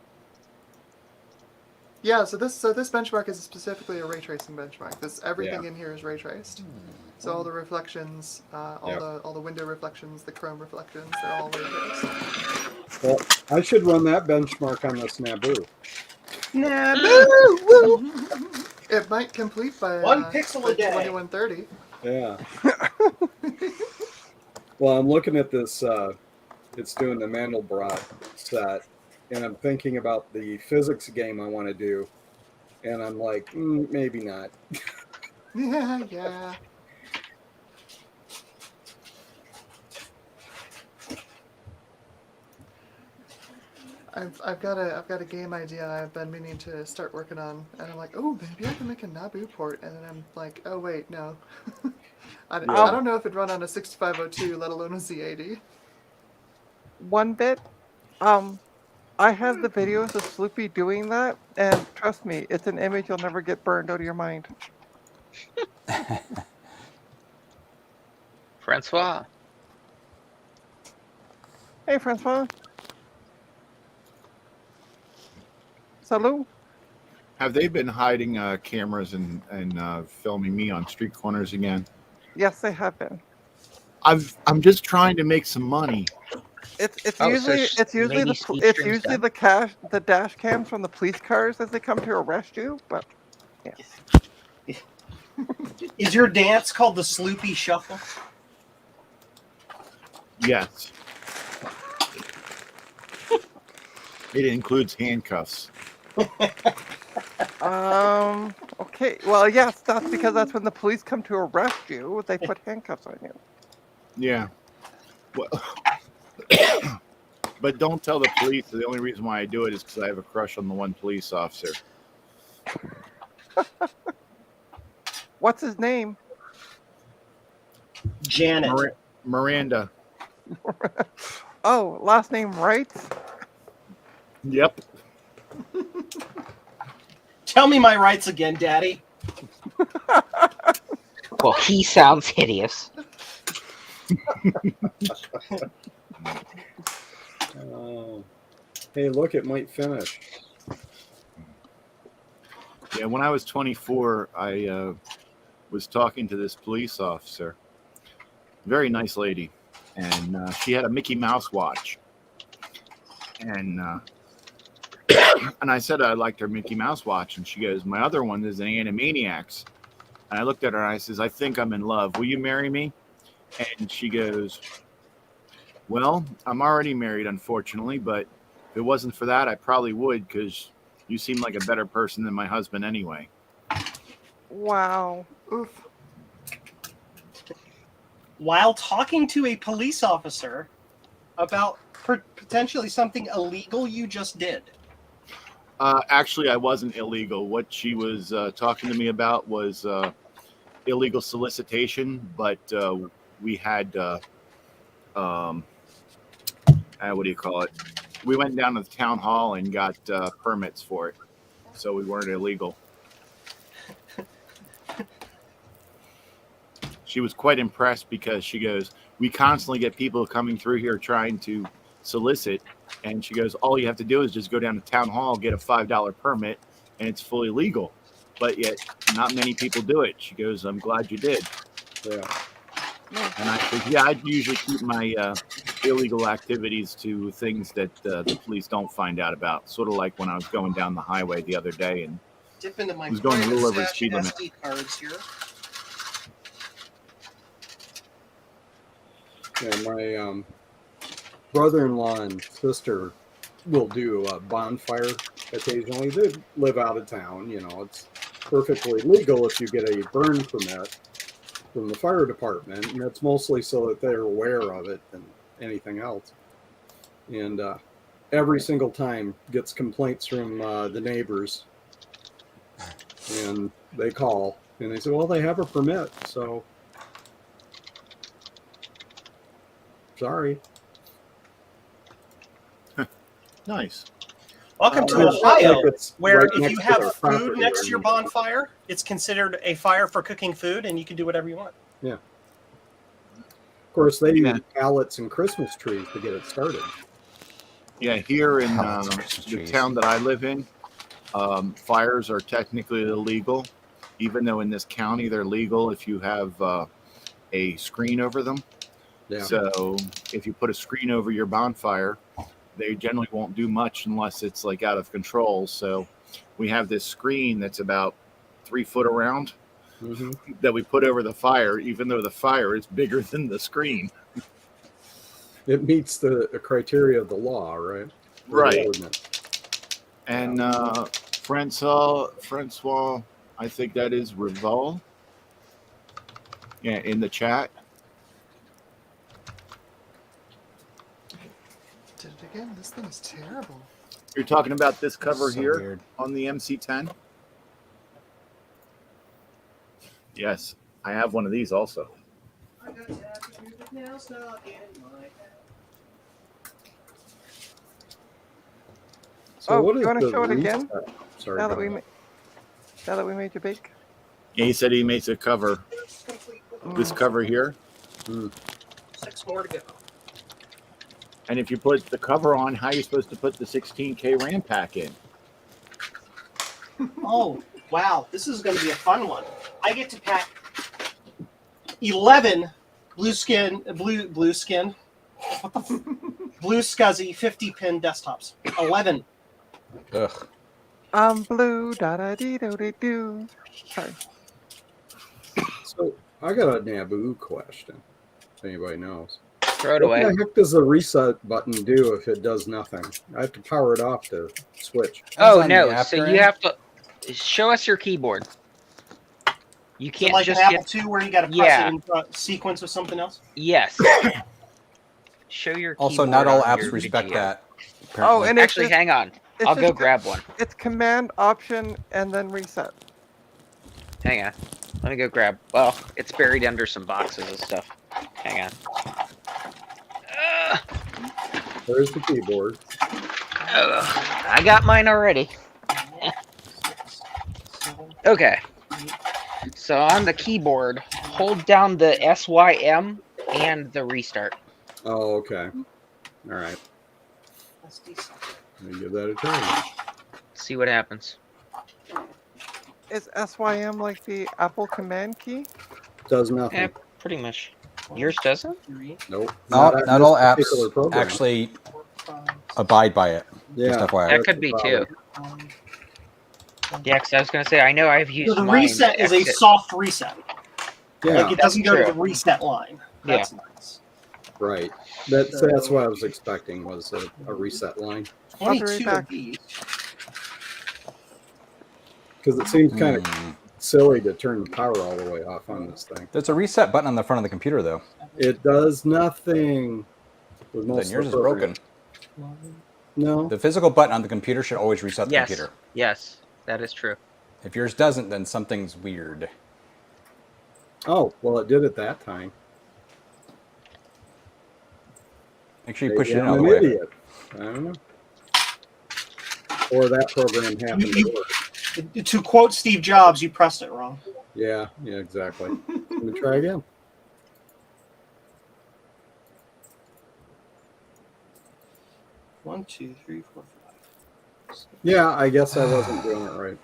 E: Yeah, so this benchmark is specifically a ray tracing benchmark. Everything in here is ray traced. So all the reflections, all the window reflections, the chrome reflections, they're all ray traced.
I: Well, I should run that benchmark on this Naboo.
E: It might complete by
C: 1 pixel a day.
E: 2130.
I: Yeah. Well, I'm looking at this. It's doing the Mandelbrot set, and I'm thinking about the physics game I want to do, and I'm like, maybe not.
E: Yeah. I've got a game idea I've been meaning to start working on, and I'm like, oh, maybe I can make a Naboo port, and then I'm like, oh wait, no. I don't know if it'd run on a 6502, let alone a Z80.
B: One bit. I have the videos of Sloopy doing that, and trust me, it's an image you'll never get burned out of your mind.
A: Francois.
B: Hey, Francois. Salut.
F: Have they been hiding cameras and filming me on street corners again?
B: Yes, they have been.
F: I'm just trying to make some money.
B: It's
A: Oh,
B: usually
A: so maybe
B: the dash cams from the police cars as they come to arrest you. But yes.
C: Is your dance called the Sloopy Shuffle?
F: Yes. It includes handcuffs.
B: Okay. Well, yes, that's because that's when the police come to arrest you. They put handcuffs on you.
F: Yeah. Well, but don't tell the police. The only reason why I do it is because I have a crush on the one police officer.
B: What's his name?
C: Janet.
F: Miranda.
B: Oh, last name Wright?
F: Yep.
C: Tell me my rights again, Daddy.
A: Well, he sounds hideous.
I: Hey, look, it might finish.
F: Yeah, when I was 24, I was talking to this police officer. Very nice lady. And she had a Mickey Mouse watch. And and I said I liked her Mickey Mouse watch. And she goes, my other one is an Animaniacs. And I looked at her and I says, I think I'm in love. Will you marry me? And she goes, well, I'm already married, unfortunately, but if it wasn't for that, I probably would, because you seem like a better person than my husband anyway.
B: Wow.
E: Oof.
C: While talking to a police officer about potentially something illegal you just did.
F: Actually, I wasn't illegal. What she was talking to me about was illegal solicitation, but we had, what do you call it? We went down to the town hall and got permits for it, so we weren't illegal. she was quite impressed because she goes, we constantly get people coming through here trying to solicit. And she goes, all you have to do is just go down to town hall, get a $5 permit, and it's fully legal. But yet not many people do it. She goes, I'm glad you did.
I: Yeah.
F: And I said, yeah, I usually keep my illegal activities to things that the police don't find out about. Sort of like when I was going down the highway the other day and
C: Dip into my
F: was going a
C: private
F: little over the
C: stash
F: speed limit.
C: SD cards here.
I: Yeah, my brother-in-law and sister will do a bonfire occasionally. They live out of town, you know. It's perfectly legal if you get a burn permit from the fire department, and it's mostly so that they're aware of it than anything else. And every single time gets complaints from the neighbors, and they call and they say, well, they have a permit, so sorry.
F: Nice.
C: Welcome to
I: It's
C: Ohio,
I: like it's
C: where
I: right
C: if
I: next
C: you
I: to
C: have
I: their
C: food
I: property
C: next
I: or
C: to your
I: anything.
C: bonfire, it's considered a fire for cooking food, and you can do whatever you want.
I: Yeah. Of course, they
F: Yeah.
I: use pallets and Christmas trees to get it started.
F: Yeah, here in
G: Pallets, Christmas
F: the
G: trees.
F: town that I live in, fires are technically illegal, even though in this county they're legal if you have a screen over them.
I: Yeah.
F: So if you put a screen over your bonfire, they generally won't do much unless it's like out of control. So we have this screen that's about 3 foot around
I: Mm-hmm.
F: that we put over the fire, even though the fire is bigger than the screen.
I: It meets the criteria of the law, right? Or the
F: Right.
I: ordinance.
F: And Francois, I think that is Revol. Yeah, in the chat.
E: Did it again? This thing is terrible.
F: You're talking about this cover
G: So
F: here
G: weird.
F: on the MC10? Yes, I have one of these also.
C: I got tattooed with nails stuck in my head.
I: So
B: Oh,
I: what
B: you
I: is
B: wanna
I: the
B: show it again?
I: Sorry.
B: Now
I: go
B: that we
I: ahead.
B: made you bake.
F: Yeah, he said he makes a cover. This cover here.
C: 6 more to go.
F: And if you put the cover on, how are you supposed to put the 16K RAM pack in?
C: Oh, wow. This is going to be a fun one. I get to pack 11 blue scuzzy 50-pin desktops. 11.
G: Ugh.
B: I'm blue, da da dee do dee do. Sorry.
I: So I got a Naboo question. If anybody knows.
A: Throw it
I: What
A: away.
I: the heck does the reset button do if it does nothing? I have to power it off to switch.
A: Oh
G: on the
A: no!
G: app
A: So
G: you're
A: you
G: in.
A: have to show us your keyboard. You
C: So
A: can't
C: like
A: just
C: an
A: get
C: Apple II where you got to press
A: Yeah.
C: it in sequence with something else?
A: yes. Show your
G: Also,
A: keyboard
G: not all
A: on
G: apps
A: your
G: respect
A: VGA.
G: that.
B: Oh,
G: apparently.
B: and it's
A: Actually,
B: just,
A: hang on.
B: it's
A: I'll
B: just
A: go grab one.
B: It's Command Option and then reset.
A: Hang on. Let me go grab. Well, it's buried under some boxes and stuff. Hang on.
I: There's the keyboard.
A: I got mine already. Okay. So on the keyboard, hold down the SYM and the restart.
I: Oh, okay. All right.
C: That's decent.
I: Let me give that a try.
A: See what happens.
B: Is SYM like the Apple Command key?
I: Does nothing.
A: Yeah, pretty much. Yours doesn't?
I: Nope.
G: Not
I: on
G: all
I: this particular
G: apps
I: program.
G: actually abide by it. Just
I: Yeah.
G: FYI.
A: That could be too. Yeah, because I was going to say, I know I've used
C: So the
A: mine
C: reset
A: to
C: is a
A: exit.
C: soft reset.
I: Yeah.
C: Like it doesn't go to
A: true.
C: the reset line. That's nice.
I: Right. That's what I was expecting was a reset line.
B: I'll be right
C: 22
B: back.
C: of these.
I: Because it seems kind of
G: Hmm.
I: silly to turn the power all the way off on this thing.
G: There's a reset button on the front of the computer, though.
I: It does nothing. With most
G: Then
I: of
G: yours
I: the
G: is broken.
I: programs. No.
G: The physical button on the computer should always reset the
A: Yes.
G: computer.
A: Yes, that is true.
G: If yours doesn't, then something's weird.
I: Oh, well, it did it that time.
G: Make sure you
I: Maybe
G: push it in
I: I'm
G: all the
I: an
G: way.
I: idiot. I don't know. Or that program happened to work.
C: To quote Steve Jobs, you pressed it wrong.
I: Yeah, exactly. Let me try again.
K: 1, 2, 3, 4, 5.
I: Yeah, I guess I wasn't doing it right.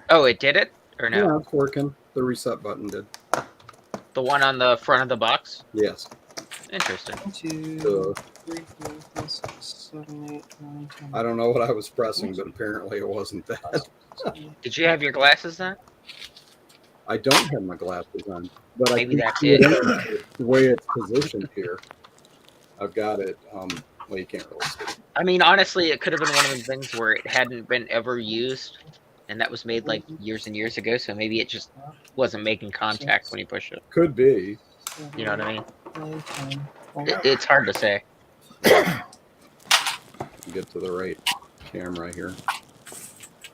A: Oh, it did it or no?
I: Yeah, it's working. The reset button did.
A: The one on the front of the box.
I: Yes.
A: Interesting.
K: 1, 2, 3, 4, 5, 6, 7, 8, 9, 10.
I: I don't know what I was pressing, but apparently it wasn't that.
A: Did you have your glasses on?
I: I don't have my glasses on, but
A: Maybe
I: I can
A: that's
I: see
A: it.
I: it the way it's positioned here. I've got it. Well, you can't really see.
A: I mean, honestly, it could have been one of the things where it hadn't been ever used, and that was made like years and years ago. So maybe it just wasn't making contact when you push it.
I: Could be.
A: You know what I mean?
K: 9, 10,
A: It's hard to say.
I: Get to the right camera here.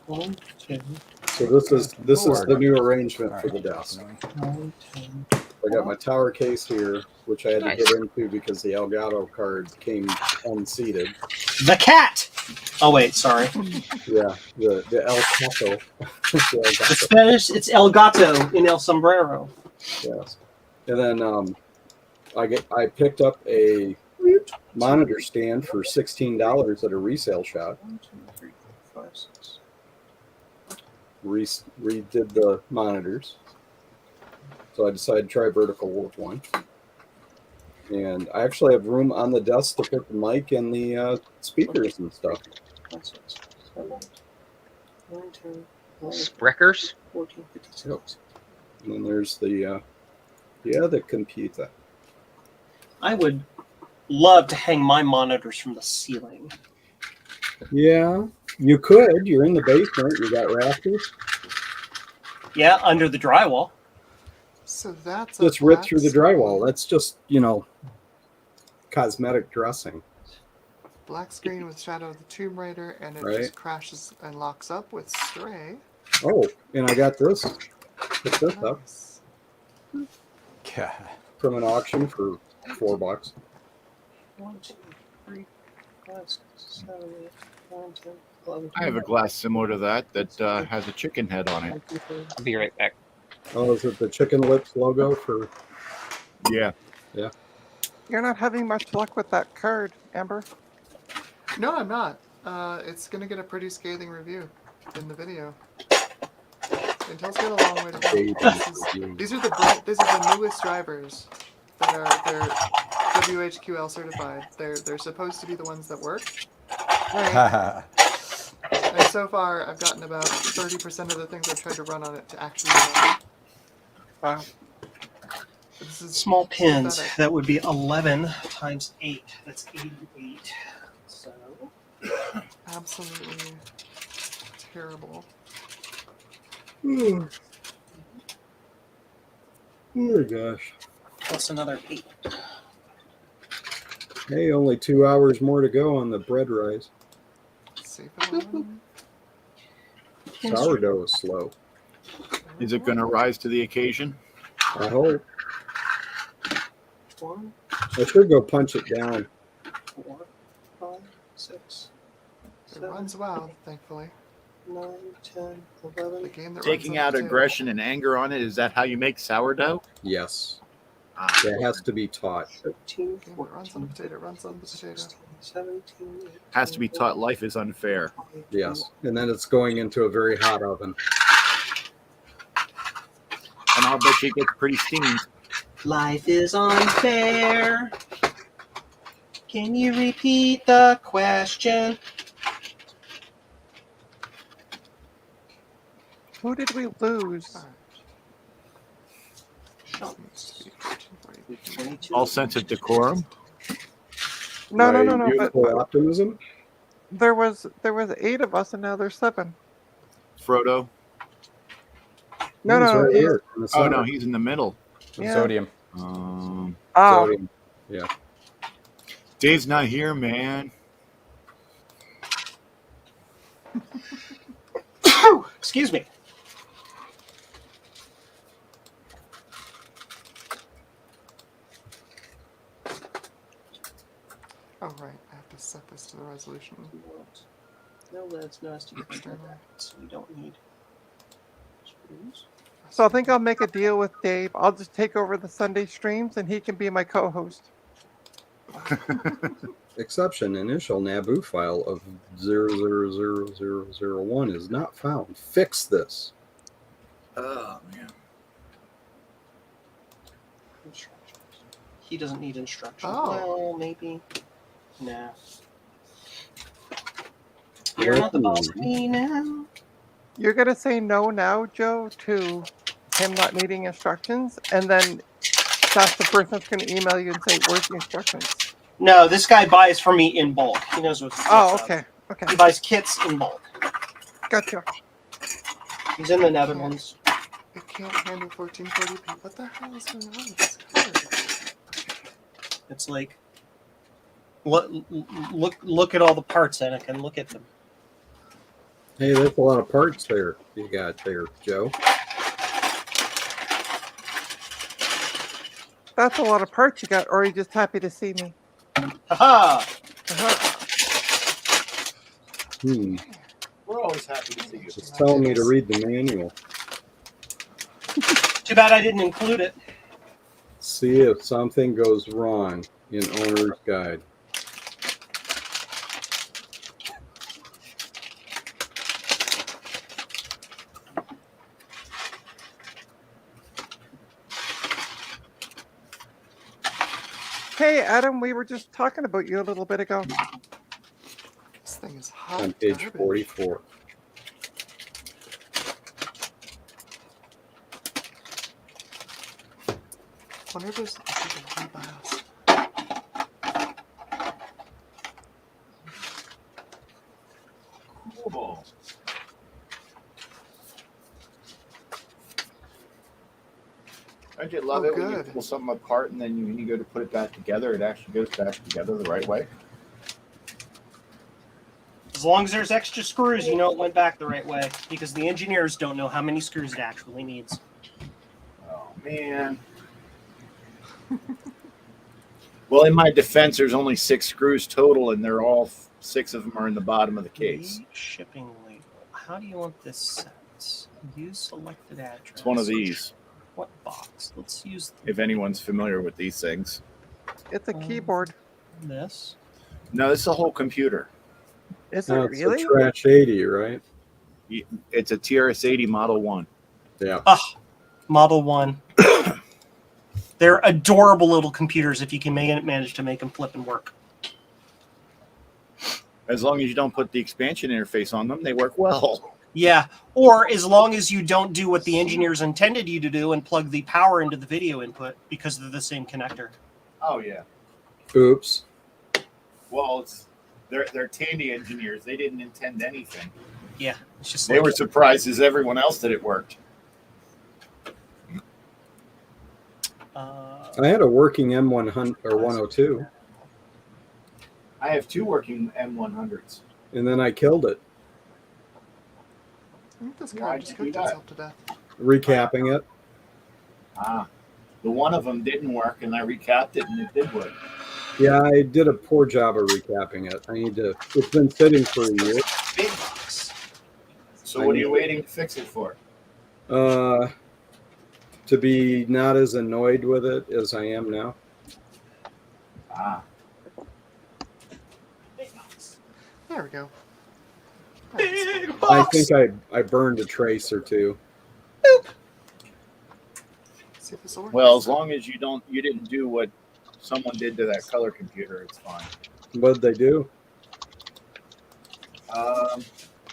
K: 1, 2,
I: So this is the new arrangement for the desk.
K: 9, 10.
I: I got my tower case here, which I had to
A: Nice.
I: get into because the Elgato card came unseated.
K: The cat! Oh, wait, sorry.
I: Yeah, the El Capo. The El
K: The
I: Gato.
K: Spanish, it's El Gato in El Sombrero.
I: Yes. And then I picked up a monitor stand for $16 at a resale shop.
K: 1, 2, 3, 4, 5, 6.
I: Redid the monitors. So I decided to try vertical with one. And I actually have room on the desk to put the mic and the speakers and stuff.
K: 5, 6, 7, 8, 9, 10, 11,
A: Spreckers?
K: 14, 15, 16.
I: And then there's the computer.
K: I would love to hang my monitors from the ceiling.
I: Yeah, you could. You're in the basement. You got rafters.
K: Yeah, under the drywall.
E: So that's
I: Just rip through the drywall. That's just, cosmetic dressing.
E: Black screen with Shadow of the Tomb Raider, and it
I: Right.
E: just crashes and locks up with Stray.
I: Oh, and I got this. Pick this up
E: Nice.
G: God.
I: from an auction for $4.
K: 1, 2, 3, 5, 6, 7, 8, 9, 10, 11.
F: I have a glass similar to that has a chicken head on it.
A: I'll be right back.
I: Oh, is it the Chicken Lips logo for?
F: Yeah.
B: You're not having much luck with that card, Amber.
E: No, I'm not. It's gonna get a pretty scathing review in the video. Intel's got a long way to go. These are the newest drivers that they're WHQL certified. They're supposed to be the ones that work. And so far, I've gotten about 30% of the things I've tried to run on it to actually run.
B: Wow.
E: This is
K: Small pins.
E: pathetic.
K: That would be 11 times 8. That's 88. So
E: Absolutely terrible.
I: Oh my gosh.
K: plus another 8.
I: Hey, only 2 hours more to go on the bread rise.
E: Safe and
I: Sourdough is slow.
F: Is it going to rise to the occasion?
I: I hope.
K: 1,
I: I should go punch it down.
K: 4, 5, 6,
E: It
K: 7,
E: runs well, thankfully.
K: 9, 10,
E: The
K: 11.
E: game that
F: Taking
E: runs on
F: out
E: the table.
F: aggression and anger on it, is that how you make sourdough?
I: Yes.
F: Ah,
I: That has to be taught.
K: 13,
E: Game that runs on the
K: 14,
E: potato, runs on the potato.
K: 16, 17, 18,
F: has to be taught life is unfair.
K: 20,
I: Yes. And then it's going into a very hot oven.
F: And I'll bet you it gets pretty steamed.
K: Life is unfair. Can you repeat the question?
B: Who did we lose?
F: All sense of decorum.
B: No. But
I: Youthful optimism.
B: there was 8 of us, and now there's 7.
F: Frodo.
B: No,
I: He's right
B: he's-
I: here in the
F: Oh
I: center.
F: no, he's in the middle.
B: Yeah.
G: Zodium.
B: Oh,
I: Zodium. Yeah.
F: Dave's not here, man.
K: Excuse me.
E: Oh, right. I have to set this to the resolution.
K: No leads, no STD
E: External.
K: so we don't need screws.
B: so I think I'll make a deal with Dave. I'll just take over the Sunday streams, and he can be my co-host.
I: exception, initial Naboo file of 000001 is not found. Fix this.
F: Oh man.
C: Instructions. He doesn't need instructions.
E: Oh.
C: Well, maybe. Nah. You're not the boss of me now.
B: You're gonna say no now, Joe, to him not needing instructions, and then that's the person that's gonna email you and say, "Where's the instructions?"
C: No, this guy buys from me in bulk. He knows what's
B: Oh,
C: up.
B: okay, okay,
C: He buys kits in bulk.
B: gotcha.
C: He's in the Netherlands.
E: It can't handle 1440p. What the hell is going on with this card?
C: It's like, look at all the parts, Anakin. Look at them.
I: Hey, that's a lot of parts there you got there, Joe.
B: That's a lot of parts you got, or are you just happy to see me?
C: Haha!
F: We're always happy to see you.
I: It's telling me to read the manual.
C: Too bad I didn't include it.
I: See if something goes wrong in owner's guide.
B: Hey, Adam, we were just talking about you a little bit ago.
E: This thing is hot.
I: On page
E: garbage.
I: 44.
E: Wonder if there's a BIOS.
F: Cool. Don't you love
E: Oh,
F: it when you
E: good.
F: pull something apart and then when you go to put it back together, it actually goes back together the right way?
C: As long as there's extra screws, you know it went back the right way. Because the engineers don't know how many screws it actually needs.
F: Oh, man. Well, in my defense, there's only 6 screws total, and they're all 6 of them are in the bottom of the case.
C: Shipping label. How do you want this set? Use selected address.
F: It's one of these,
C: What box? Let's use
F: if anyone's familiar with these things.
B: It's a keyboard.
C: this.
F: No, this is a whole computer.
B: Is it
I: No, it's
B: really?
I: a Trash 80, right?
F: It's a TRS-80 Model 1.
I: Yeah.
C: Model 1. They're adorable little computers if you can manage to make them flip and work.
F: As long as you don't put the expansion interface on them, they work well.
C: Yeah, or as long as you don't do what the engineers intended you to do and plug the power into the video input because they're the same connector.
F: Oh, yeah.
I: Oops.
F: Well, they're Tandy engineers. They didn't intend anything.
C: Yeah, it's just
F: They were surprised as everyone else that it worked.
I: I had a working M100 or 102,
F: I have 2 working M100s.
I: and then I killed it,
E: I think this
F: Why'd
E: card just
F: you do
E: cooked
F: that?
E: itself to death.
I: recapping it.
F: The one of them didn't work, and I recapped it, and it did work.
I: Yeah, I did a poor job of recapping it. I need to. It's been sitting for a year.
C: big box.
F: So what are you waiting to fix it for?
I: To be not as annoyed with it as I am now.
C: Big box.
E: There we go.
C: Big
I: I
C: box.
I: think I burned a trace or two.
E: See if this will work.
F: Well, as long as you didn't do what someone did to that color computer, it's fine.
I: What'd they do?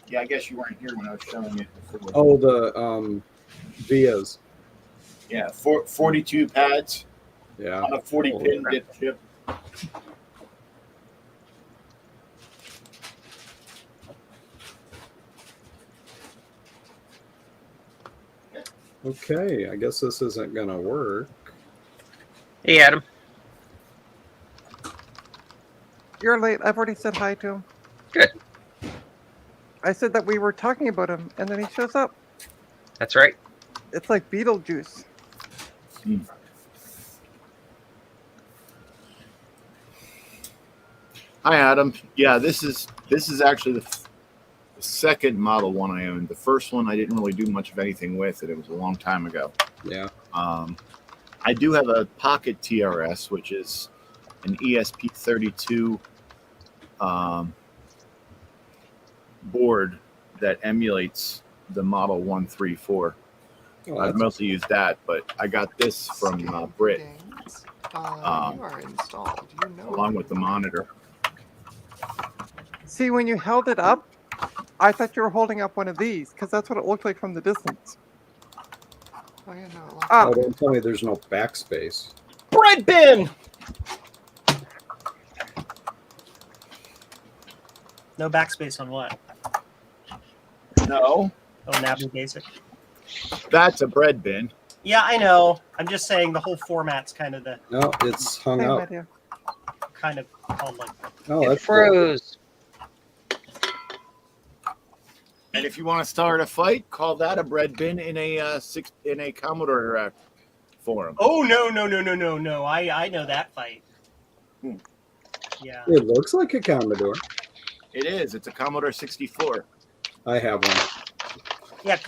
F: Yeah, I guess you weren't here when I was showing it before.
I: Oh, the vias.
F: Yeah, 42 pads
I: Yeah.
F: on a 40-pin dip chip.
I: Okay, I guess this isn't gonna work.
A: Hey, Adam.
B: You're late. I've already said hi to him.
A: Good.
B: I said that we were talking about him, and then he shows up.
A: That's right.
B: It's like Beetlejuice.
F: Hi, Adam. Yeah, this is actually the second Model 1 I owned. The first one I didn't really do much of anything with it. It was a long time ago.
I: Yeah.
F: I do have a Pocket TRS, which is an ESP32 board that emulates the Model 134.
I: Oh,
F: I've
I: that's
F: mostly used that, but I got this from Brit
E: Games. You are installed. You know.
F: along with the monitor.
B: See, when you held it up, I thought you were holding up one of these because that's what it looked like from the distance.
E: Oh yeah, no.
B: Oh,
I: don't tell me there's no backspace.
K: Bread bin. No backspace on what?
F: No,
K: Oh, Nabby Basic.
F: that's a bread bin.
K: Yeah, I know. I'm just saying the whole format's kind of
I: No, it's hung
B: same
I: up.
B: idea.
K: called like.
I: Oh,
A: It
I: that's
A: froze.
F: And if you want to start a fight, call that a bread bin in a Commodore forum.
K: Oh no! I know that fight. Yeah.
I: It looks like a Commodore.
F: It is. It's a Commodore 64.
I: I have one.
K: Yeah.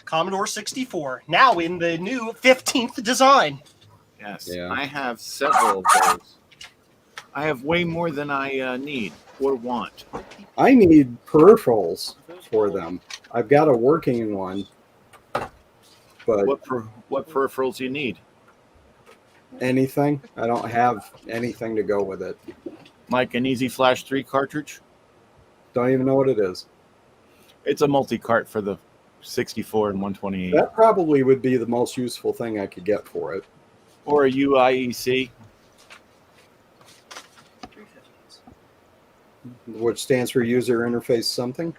K: Commodore 64 now in the new 15th design.
F: Yes.
I: Yeah.
F: I have several of those. I have way more than I need or want.
I: I need peripherals for them. I've got a working one, but
F: What peripherals you need?
I: anything. I don't have anything to go with it.
F: Like an Easy Flash 3 cartridge?
I: Don't even know what it is.
F: It's a multi-cart for the 64 and 128.
I: That probably would be the most useful thing I could get for it.
F: Or a UIEC.
I: Which stands for user interface something.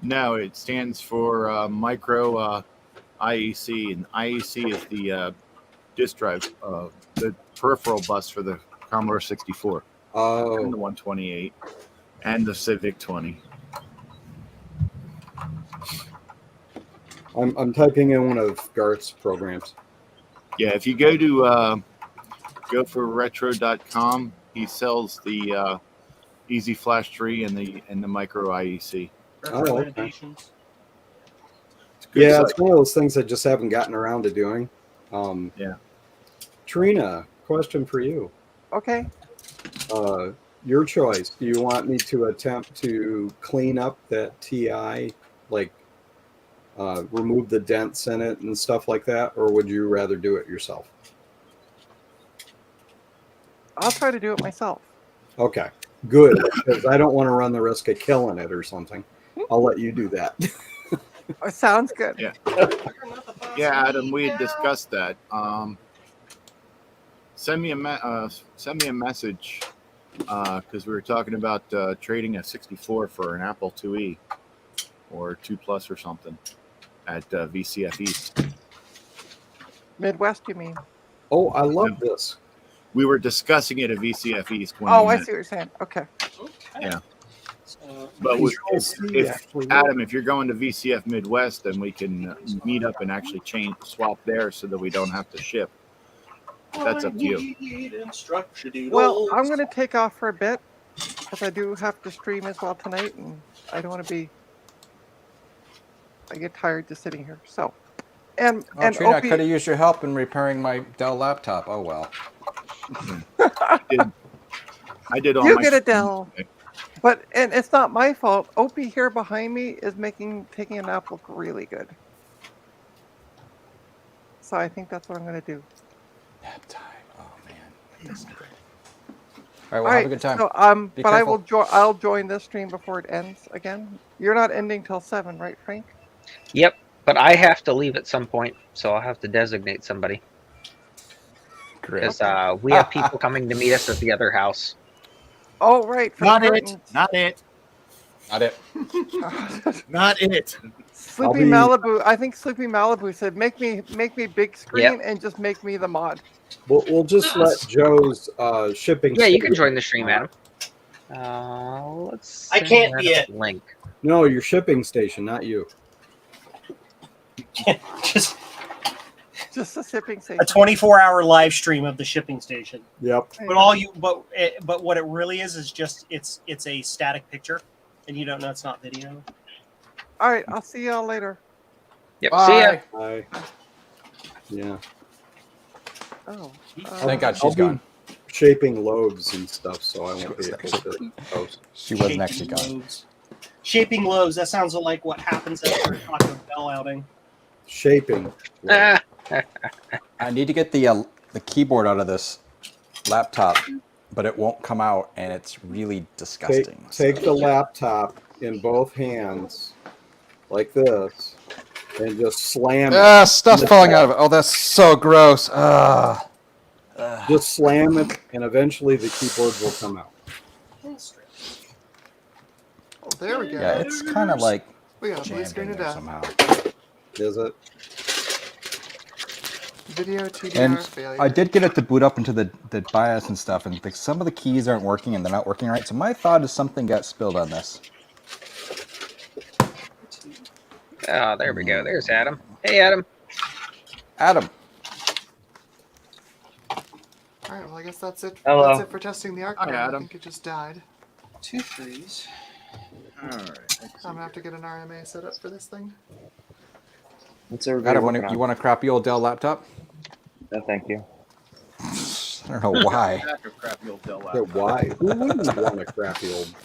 F: No, it stands for micro IEC, and IEC is the disk drive, the peripheral bus for the Commodore 64
I: Oh,
F: and the 128 and the Civic 20.
I: I'm typing in one of Garth's programs.
F: Yeah, if you go to goforretro.com, he sells the Easy Flash 3 and the micro IEC.
I: Oh, okay.
K: Recommendations.
F: It's a good
I: Yeah,
F: site.
I: it's one of those things I just haven't gotten around to doing.
F: Yeah.
I: Trina, question for you.
B: Okay.
I: Your choice. Do you want me to attempt to clean up that TI, like remove the dents in it and stuff like that, or would you rather do it yourself?
B: I'll try to do it myself.
I: Okay, good, because I don't want to run the risk of killing it or something. I'll let you do that.
B: Sounds good.
F: Yeah. Yeah, Adam, we had discussed that. Send me a message because we were talking about trading a 64 for an Apple IIe or 2 Plus or something at VCF East.
B: Midwest, you mean?
I: Oh, I love this.
F: We were discussing it at VCF East. When
B: Oh,
F: we
B: I
F: met.
B: see what you're saying. Okay.
F: Yeah. But Adam, if you're going to VCF Midwest, then we can meet up and actually swap there so that we don't have to ship. That's up to you.
B: Well, I'm going to take off for a bit because I do have to stream as well tonight, and I don't want to be. I get tired just sitting here. So, and
G: Trina, I
B: Opie,
G: could have used your help in repairing my Dell laptop. Oh well.
F: I did all
B: you
F: my
B: get a
F: streaming
B: Dell,
F: today.
B: and it's not my fault. Opie here behind me is taking a nap look really good. So I think that's what I'm going to do.
G: Nap time. Oh man. All right. Well,
B: All
G: have
B: right.
G: a good time.
B: So,
G: Be
B: but
G: careful.
B: I'll join this stream before it ends again. You're not ending till 7, right, Frank?
A: Yep, but I have to leave at some point, so I'll have to designate somebody. Because we have people coming to meet us at the other house.
B: Oh, right. For
F: Not
B: the
F: it.
B: curtains.
F: Not it.
G: Not it.
F: Not it.
B: Sleepy Malibu. I think Sleepy Malibu said, "Make me big screen and just make me the mod."
I: We'll just let Joe's shipping.
A: Yeah, you can
I: station-
A: join the stream, Adam. Let's.
K: I can't be it.
A: Link.
I: No, your shipping station, not you.
K: Just
B: a shipping station.
K: A 24-hour live stream of the shipping station.
I: Yep.
K: But what it really is just it's a static picture, and you don't know it's not video.
B: All right, I'll see y'all later.
A: Yep.
G: Bye.
A: See ya.
I: Bye. Yeah.
B: Oh.
G: Thank God she's gone.
I: shaping loaves and stuff, so I won't be able to post.
G: She wasn't actually gone.
C: Loaves. Shaping loaves. That sounds like what happens after a Taco Bell outing.
I: Shaping.
A: Ah,
G: I need to get the keyboard out of this laptop, but it won't come out, and it's really disgusting.
I: Take the laptop in both hands, like this, and just slam it.
G: Stuff's falling out of it. Oh, that's so gross.
I: Just slam it, and eventually the keyboard will come out.
E: Oh, there we go.
G: Yeah, it's kind of like
E: We got a blue
G: jammed
E: screen
G: in
E: of
G: there
E: death.
G: somehow.
I: Is it?
E: Video TDR
G: And
E: failure.
G: I did get it to boot up into the BIOS and stuff, and some of the keys aren't working, and they're not working right. So my thought is something got spilled on this.
A: oh, there we go. There's Adam. Hey, Adam.
G: Adam.
E: All right. Well, I guess that's it.
K: Hello.
E: That's it for testing the arc.
F: Hi,
E: mode. I
F: Adam.
E: think it just died.
K: 2 3s.
F: All right.
E: I'm gonna have to get an RMA set up for this thing.
K: What's everybody
G: Adam,
K: working
G: you want a crappy old Dell laptop?
K: No, thank you.
G: I don't know why.
F: Back of crappy old Dell
I: But
F: laptop.
I: why? Who wouldn't want a crappy old?
K: Is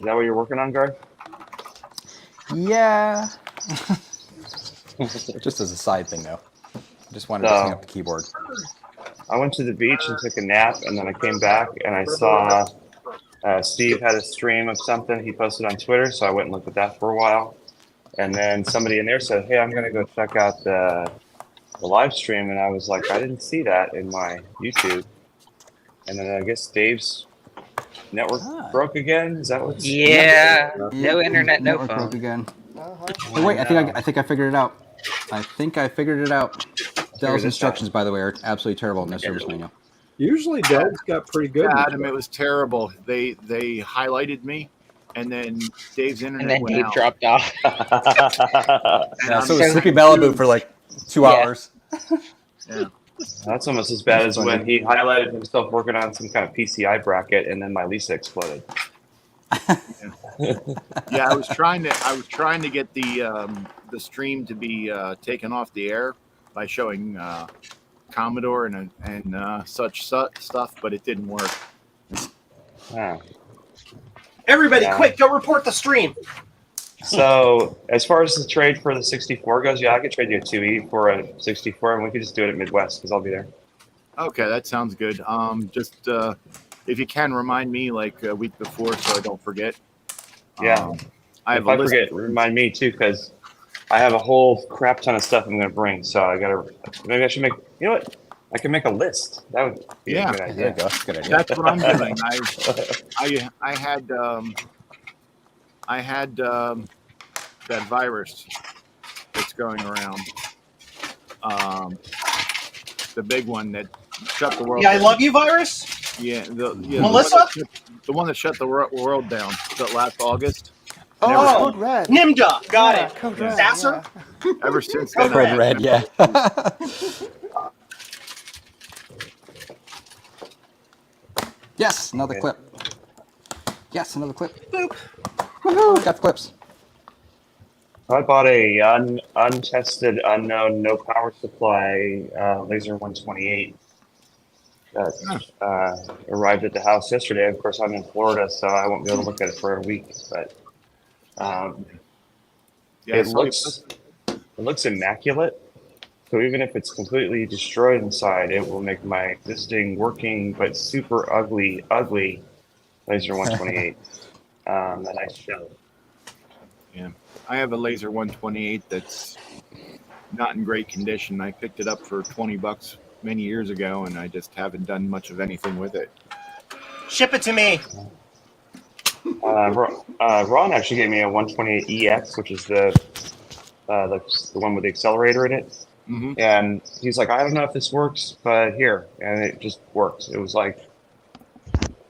K: that what you're working on, Guard?
G: Yeah. Just as a side thing, though. Just wanted to
K: So-
G: clean up the keyboard.
K: I went to the beach and took a nap, and then I came back and I saw Steve had a stream of something he posted on Twitter, so I went and looked at that for a while. And then somebody in there said, "Hey, I'm gonna go check out the live stream," and I was like, "I didn't see that in my YouTube." And then I guess Dave's network broke again. Is that what's?
A: Yeah. No internet, no
G: Network broke
A: phone.
G: again.
E: Uh-huh.
G: Oh, wait, I think I figured it out. I figured it out. Dell's
K: this
G: instructions, by the way, are absolutely terrible in their service manual.
I: Usually Dell's got pretty good.
F: Yeah, Adam, it was terrible. They highlighted me, and then Dave's internet
A: And then
F: went
A: Dave
F: out.
A: dropped off.
F: And
G: Yeah,
F: I'm
G: so it was Sleepy Malibu for like 2
A: Yeah.
G: hours.
F: Yeah.
K: That's almost as bad as when he highlighted himself working on some kind of PCI bracket, and then my Lisa exploded.
F: Yeah, I was trying to get the stream to be taken off the air by showing Commodore and such stuff, but it didn't work.
K: Ah.
C: Everybody,
K: Yeah.
C: quick, go report the stream.
K: So as far as the trade for the 64 goes, yeah, I could trade you a 2E for a 64, and we could just do it at Midwest because I'll be there.
F: Okay, that sounds good. Just if you can remind me like a week before so I don't forget.
K: Yeah.
F: I have
K: If
F: a
K: I
F: list.
K: forget, remind me too, because I have a whole crap ton of stuff I'm going to bring. So I got to, maybe I should make, you know what? I can make a list. That would be
F: Yeah.
K: a good
G: There
K: idea.
G: you go. That's a good idea.
F: That's what I'm doing. I had that virus that's going around. The big one that shut the world
C: Yeah, I
F: down.
C: love you, virus.
F: Yeah,
C: Melissa?
F: the one that shut the world down last August.
E: Oh,
F: Never-
E: Code Red.
C: Nimda, got
E: Yeah,
C: it.
E: Code Red.
C: Sasser?
E: Yeah.
F: Ever since then,
C: Code
G: Code Red, yeah. Yes, another
K: Okay.
G: clip. Yes, another clip.
C: Boop.
G: Woohoo! Got the clips.
K: I bought a untested, unknown, no power supply laser 128 that arrived at the house yesterday. Of course, I'm in Florida, so I won't be able to look at it for a week. But
F: Yeah,
K: it
F: so
K: looks immaculate. So even if it's completely destroyed inside, it will make my existing working but super ugly laser 128 a nice show.
F: Yeah, I have a laser 128 that's not in great condition. I picked it up for $20 many years ago, and I just haven't done much of anything with it.
C: Ship it to me.
K: Ron actually gave me a 128EX, which is the one with the accelerator in it.
F: Mm-hmm.
K: And he's like, I don't know if this works, but here, and it just works. It was like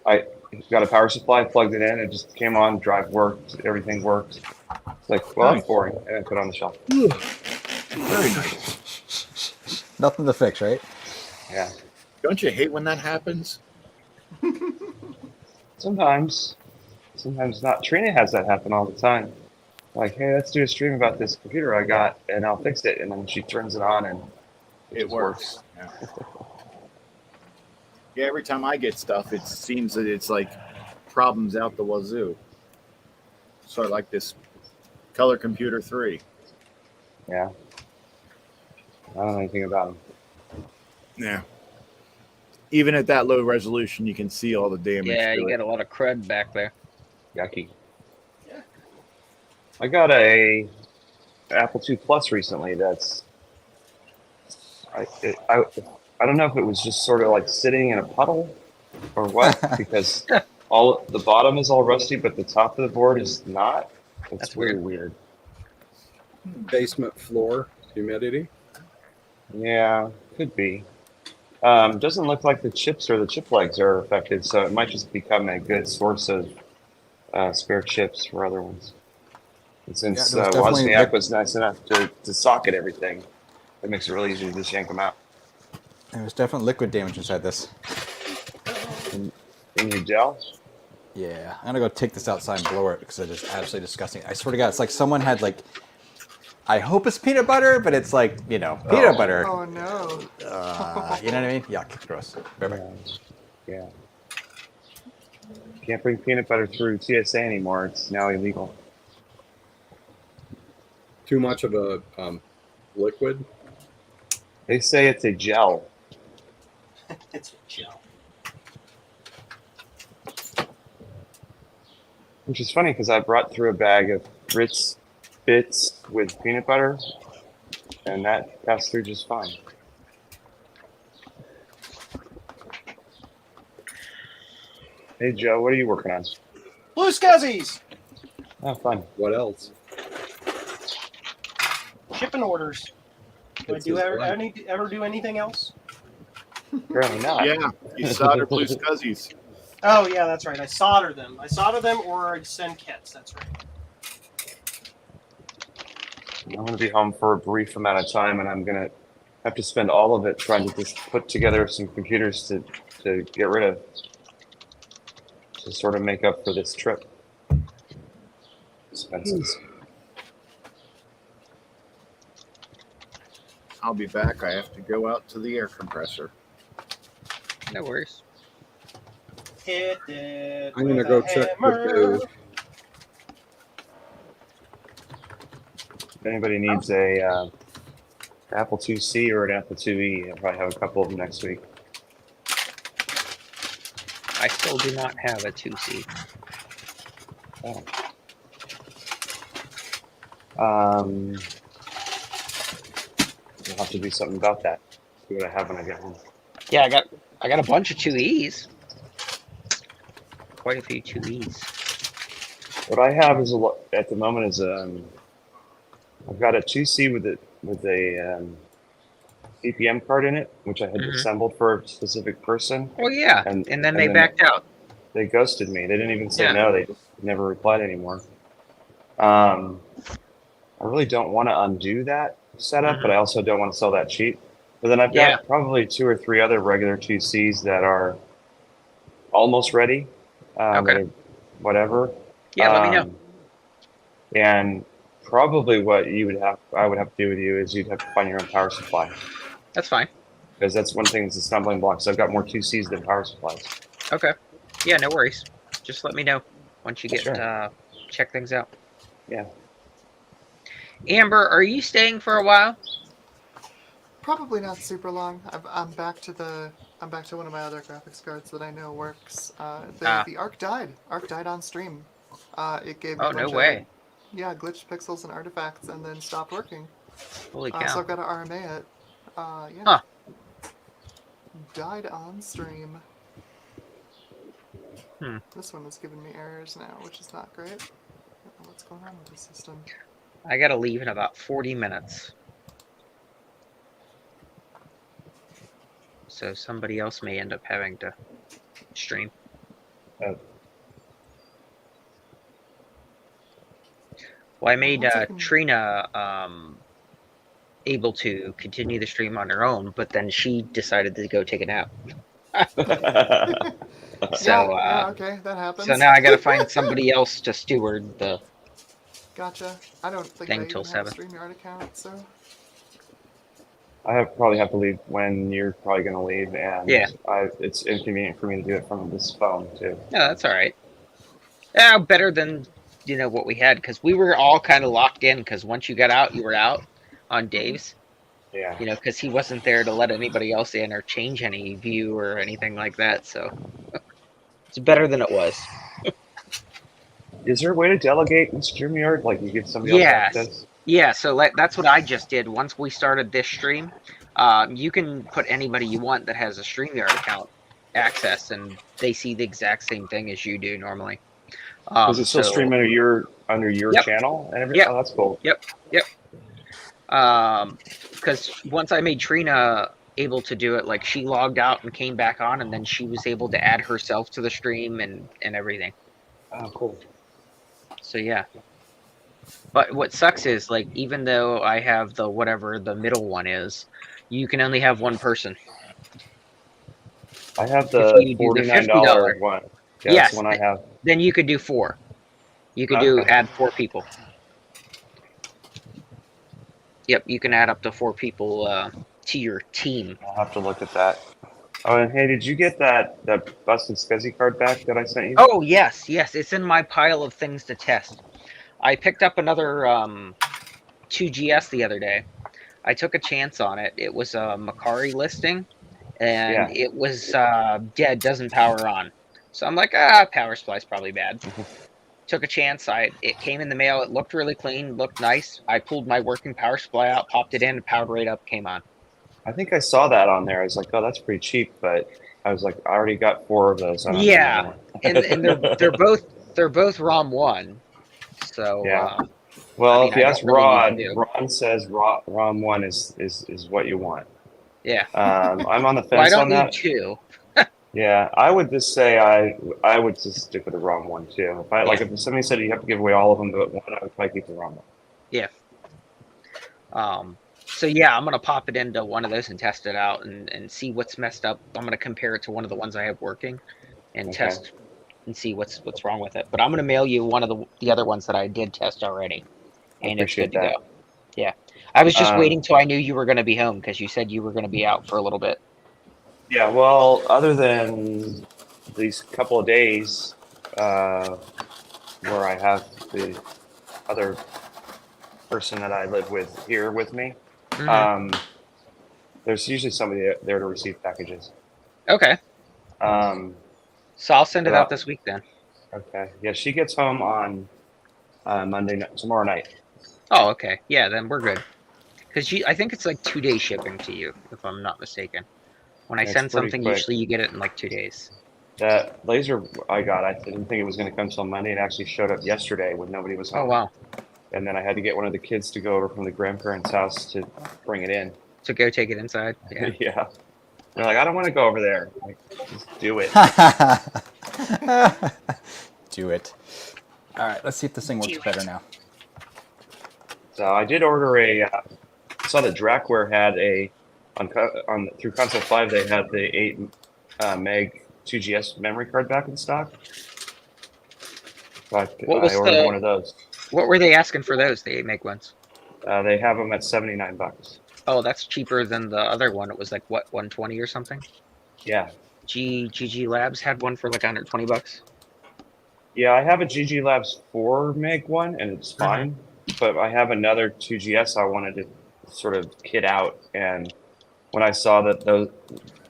K: I got a power supply, plugged it in, it just came on, drive worked, everything worked. It's like, well, that's boring, and then put it on the shelf.
F: Very nice.
G: Nothing to fix, right?
K: Yeah.
F: Don't you hate when that happens?
K: Sometimes not. Trina has that happen all the time. Like, hey, let's do a stream about this computer I got, and I'll fix it. And then she turns it on, and
F: It
K: just
F: works. Yeah. Yeah, every time I get stuff, it seems that it's like problems out the wazoo. Sort of like this Color Computer 3.
K: Yeah. I don't know anything about them.
F: Yeah. Even at that low resolution, you can see all the damage.
A: Yeah,
F: to
A: you
F: it.
A: get a lot of crud back there.
K: Yucky. I got a Apple II Plus recently. That's I don't know if it was just sort of like sitting in a puddle or what, because all the bottom is all rusty, but the top of the board is not. It's
A: That's
K: really weird.
I: Basement floor humidity.
K: Yeah, could be. Doesn't look like the chips or the chip legs are affected, so it might just become a good source of spare chips for other ones. And since
G: there was definitely
K: Wozniak was nice enough to socket everything, it makes it really easy to just yank them out.
G: There was definitely liquid damage inside this.
K: In your gel?
G: Yeah, I'm gonna go take this outside and blow it because it's just absolutely disgusting. I swear to God, it's like someone had like, I hope it's peanut butter, but it's like, you know, peanut butter.
E: Oh no.
G: You know what I mean? Yuck, gross. Bye-bye.
K: Yeah. Can't bring peanut butter through TSA anymore. It's now illegal.
I: Too much of a liquid.
K: They say it's a gel.
C: It's a gel.
K: Which is funny because I brought through a bag of Ritz Bits with peanut butter, and that passed through just fine. Hey Joe, what are you working on?
C: Blue Scuzzies!
K: Oh, fun.
I: What else?
C: Shipping orders. Do I
I: It's
C: do
I: his
C: ever,
I: wife.
C: ever do anything else?
K: Apparently not.
F: Yeah, you solder Blue Scuzzies.
C: Oh, yeah, that's right. I solder them. Or I send kits. That's right.
K: I'm going to be home for a brief amount of time, and I'm going to have to spend all of it trying to just put together some computers to get rid of, to sort of make up for this trip. Expenses.
F: I'll be back. I have to go out to the air compressor.
A: No worries.
C: Hit it.
I: I'm gonna
C: with
I: go
C: a
I: check
C: hammer.
I: the
K: If anybody needs a Apple IIc or an Apple IIe, I'll probably have a couple of them next week.
A: I still do not have a 2C.
K: Oh. We'll have to do something about that. See what I have when I get home.
A: Yeah, I got a bunch of 2Es. Quite a few 2Es.
K: What I have is at the moment is I've got a 2C with a CPM card in it, which I had assembled for a specific person.
A: Oh yeah, and then they backed out.
K: They ghosted me. They didn't even say
A: Yeah.
K: no. They just never replied anymore. I really don't want to undo that setup, but I also don't want to sell that cheap. But then I've got probably 2 or 3 other regular 2Cs that are almost ready. That are whatever.
A: Yeah, let me know.
K: And probably what I would have to do with you is you'd have to find your own power supply.
A: That's fine.
K: Because that's one thing that's a stumbling block. So I've got more 2Cs than power supplies.
A: Okay. Yeah, no worries. Just let me know once you get
K: Sure.
A: check things out.
K: Yeah.
A: Amber, are you staying for a while?
E: Probably not super long. I'm back to one of my other graphics cards that I know works. The Arc died. Arc died on stream. It gave me
A: Oh, no way.
E: glitched pixels and artifacts, and then stopped working.
A: Holy cow.
E: So I've got to RMA it. Yeah.
A: Huh.
E: Died on stream.
A: Hmm.
E: This one is giving me errors now, which is not great. I don't know what's going on with the system.
A: I gotta leave in about 40 minutes. So somebody else may end up having to stream.
K: Oh.
A: Well, I made Trina able to continue the stream on her own, but then she decided to go take a nap. So,
E: yeah, okay, that happens.
A: So now I gotta find somebody else to steward the
E: Gotcha. I don't think
A: thing
E: I
A: till
E: even have a
A: 7.
E: StreamYard account, so...
K: probably have to leave when you're probably going to leave, and
A: Yeah.
K: it's inconvenient for me to do it from this phone too.
A: Yeah, that's all right. Yeah, better than what we had, because we were all kind of locked in. Because once you got out, you were out on Dave's.
K: Yeah.
A: Because he wasn't there to let anybody else in or change any view or anything like that. So it's better than it was.
K: Is there a way to delegate in StreamYard? Like you give somebody else
A: Yes.
K: access?
A: Yeah, so that's what I just did. Once we started this stream, you can put anybody you want that has a StreamYard account access, and they see the exact same thing as you do normally.
K: Does it still stream under your
A: Yep.
K: channel and everything?
A: Yep.
K: Oh, that's cool.
A: Yep. Because once I made Trina able to do it, like she logged out and came back on, and then she was able to add herself to the stream and everything.
K: Oh, cool.
A: So yeah. But what sucks is, like, even though I have the whatever the middle one is, you can only have one person.
K: I have
A: If
K: the
A: you do the
K: $49 one. Yeah,
A: yes,
K: that's the one I have.
A: then you could do 4. You could
K: Okay.
A: add 4 people. Yep, you can add up to 4 people to your team.
K: I'll have to look at that. Oh, and hey, did you get that busted SCSI card back that I sent you?
A: Oh yes, it's in my pile of things to test. I picked up another 2GS the other day. I took a chance on it. It was a Macari listing, and it was dead, doesn't power on. So I'm like, power supply's probably bad. Took a chance. It came in the mail. It looked really clean, looked nice. I pulled my working power supply out, popped it in, powered right up, came on.
K: I think I saw that on there. I was like, oh, that's pretty cheap, but I was like, I already got 4 of those. I don't need another one.
A: and they're both ROM 1. So
K: yeah. Well,
A: I mean,
K: if you
A: I
K: ask
A: don't really need
K: Ron,
A: to do.
K: Ron says ROM 1 is what you want.
A: Yeah.
K: I'm on the fence
A: well, I don't
K: on that.
A: need 2.
K: Yeah, I would just say I would just stick with the ROM 1 too. If if somebody said you have to give away all of them but one, I would probably keep the ROM 1.
A: Yeah. So yeah, I'm gonna pop it into one of those and test it out and see what's messed up. I'm gonna compare it to one of the ones I have working, and test and see what's wrong with it. But I'm gonna mail you one of the other ones that I did test already, and it's good to go. Yeah, I was just waiting till I knew you were gonna be home, because you said you were gonna be out for a little bit.
K: Yeah, well, other than these couple of days where I have the other person that I live with here with me, there's usually somebody there to receive packages.
A: Okay. So I'll send it out this week then.
K: Okay. Yeah, she gets home on tomorrow night.
A: Oh, okay. Yeah, then we're good. Because I think it's like 2-day shipping to you, if I'm not mistaken. When I send something, usually you get it in like 2 days.
K: That laser I didn't think it was going to come till Monday. It actually showed up yesterday when nobody was home.
A: Oh, wow.
K: And then I had to get one of the kids to go over from the grandparents' house to bring it in.
A: To go take it inside? Yeah.
K: Yeah. They're like, I don't want to go over there. Like, just do it.
G: Do it. All right, let's see if this thing works better now.
K: So I did order I saw that Drackware had through Console 5, they had the 8 meg 2GS memory card back in stock. So I ordered one of those.
A: What were they asking for those, the 8 meg ones?
K: They have them at $79.
A: Oh, that's cheaper than the other one. It was like, what, 120 or something?
K: Yeah.
A: GG Labs had one for like $120.
K: Yeah, I have a GG Labs 4 meg one, and it's fine. But I have another 2GS I wanted to sort of kit out, and when I saw that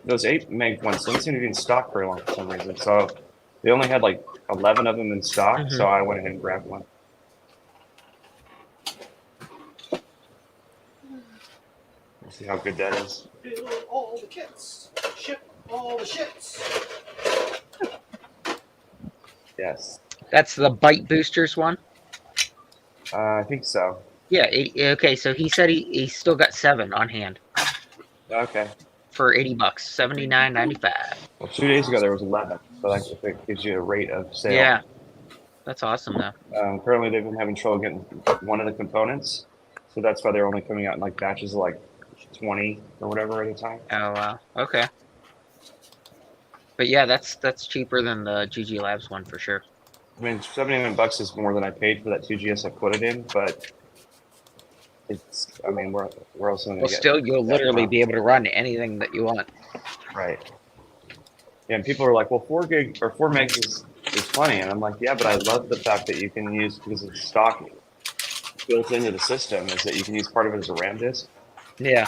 K: those 8 meg ones don't seem to be in stock very long for some reason, so they only had like 11 of them in stock, so I went ahead and grabbed one. Let's see how good that is.
C: Build all the kits, ship all the shits.
K: Yes.
A: That's the Byte Boosters one?
K: I think so.
A: Yeah, okay, so he said he still got 7 on hand.
K: Okay.
A: For $80, $79.95.
K: Well, 2 days ago there was 11, so that gives you a rate of sale.
A: Yeah, that's awesome though.
K: Currently they've been having trouble getting one of the components, so that's why they're only coming out in like batches of like 20 or whatever at a time.
A: Oh wow, okay. But yeah, that's cheaper than the GG Labs one for sure.
K: I mean, $79 is more than I paid for that 2GS I put it in, but it's. I mean, where else am I
A: Well,
K: gonna get
A: still, you'll
K: that
A: literally
K: from?
A: be able to run anything that you want.
K: Right. Yeah, and people are like, well, 4 gig or 4 megs is funny, and I'm like, yeah, but I love the fact that you can use, because it's stock built into the system, is that you can use part of it as a RAM disk.
A: Yeah.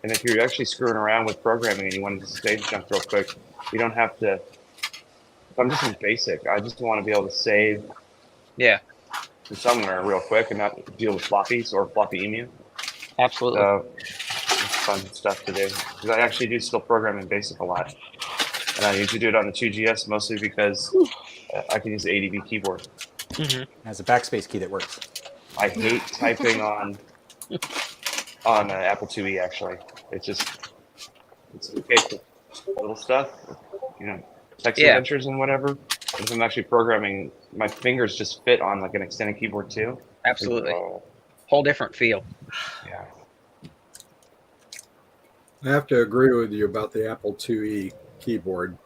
K: And if you're actually screwing around with programming and you want to just save junk real quick, you don't have to. If I'm just in basic, I just want to be able to save
A: Yeah.
K: to somewhere real quick and not deal with floppies or floppy emu.
A: Absolutely.
K: So it's fun stuff to do. Because I actually do still program in basic a lot. And I usually do it on the 2GS mostly because I can use the ADB keyboard.
A: Mm-hmm.
G: It has a backspace key that works.
K: I hate typing on Apple IIe actually. It's okay for little stuff, text
A: Yeah.
K: adventures and whatever. But if I'm actually programming, my fingers just fit on like an extended keyboard too.
A: Absolutely. Whole different feel.
K: Yeah.
I: I have to agree with you about the Apple IIe keyboard.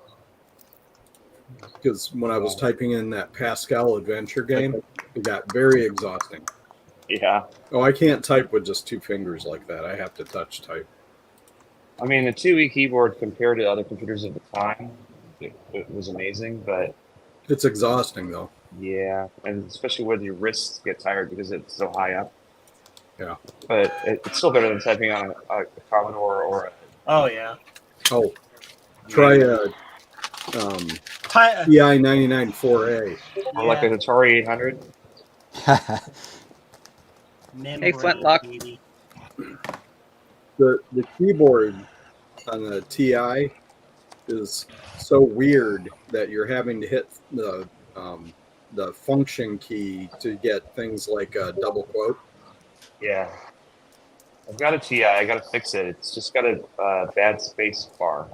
I: Because when I was typing in that Pascal adventure game, it got very exhausting.
K: Yeah.
I: Oh, I can't type with just 2 fingers like that. I have to touch type.
K: I mean, the 2E keyboard compared to other computers of the time, it was amazing, but
I: it's exhausting though.
K: Yeah, and especially when your wrists get tired because it's so high up.
I: Yeah.
K: But it's still better than typing on a Commodore or a...
C: Oh, yeah.
I: Oh, try a TI 99 4A.
K: Or like an Atari 800.
A: Hey, Flintlock.
I: The keyboard on the TI is so weird that you're having to hit the function key to get things like a double quote.
K: Yeah. I've got a TI. I got to fix it. It's just got a bad space bar.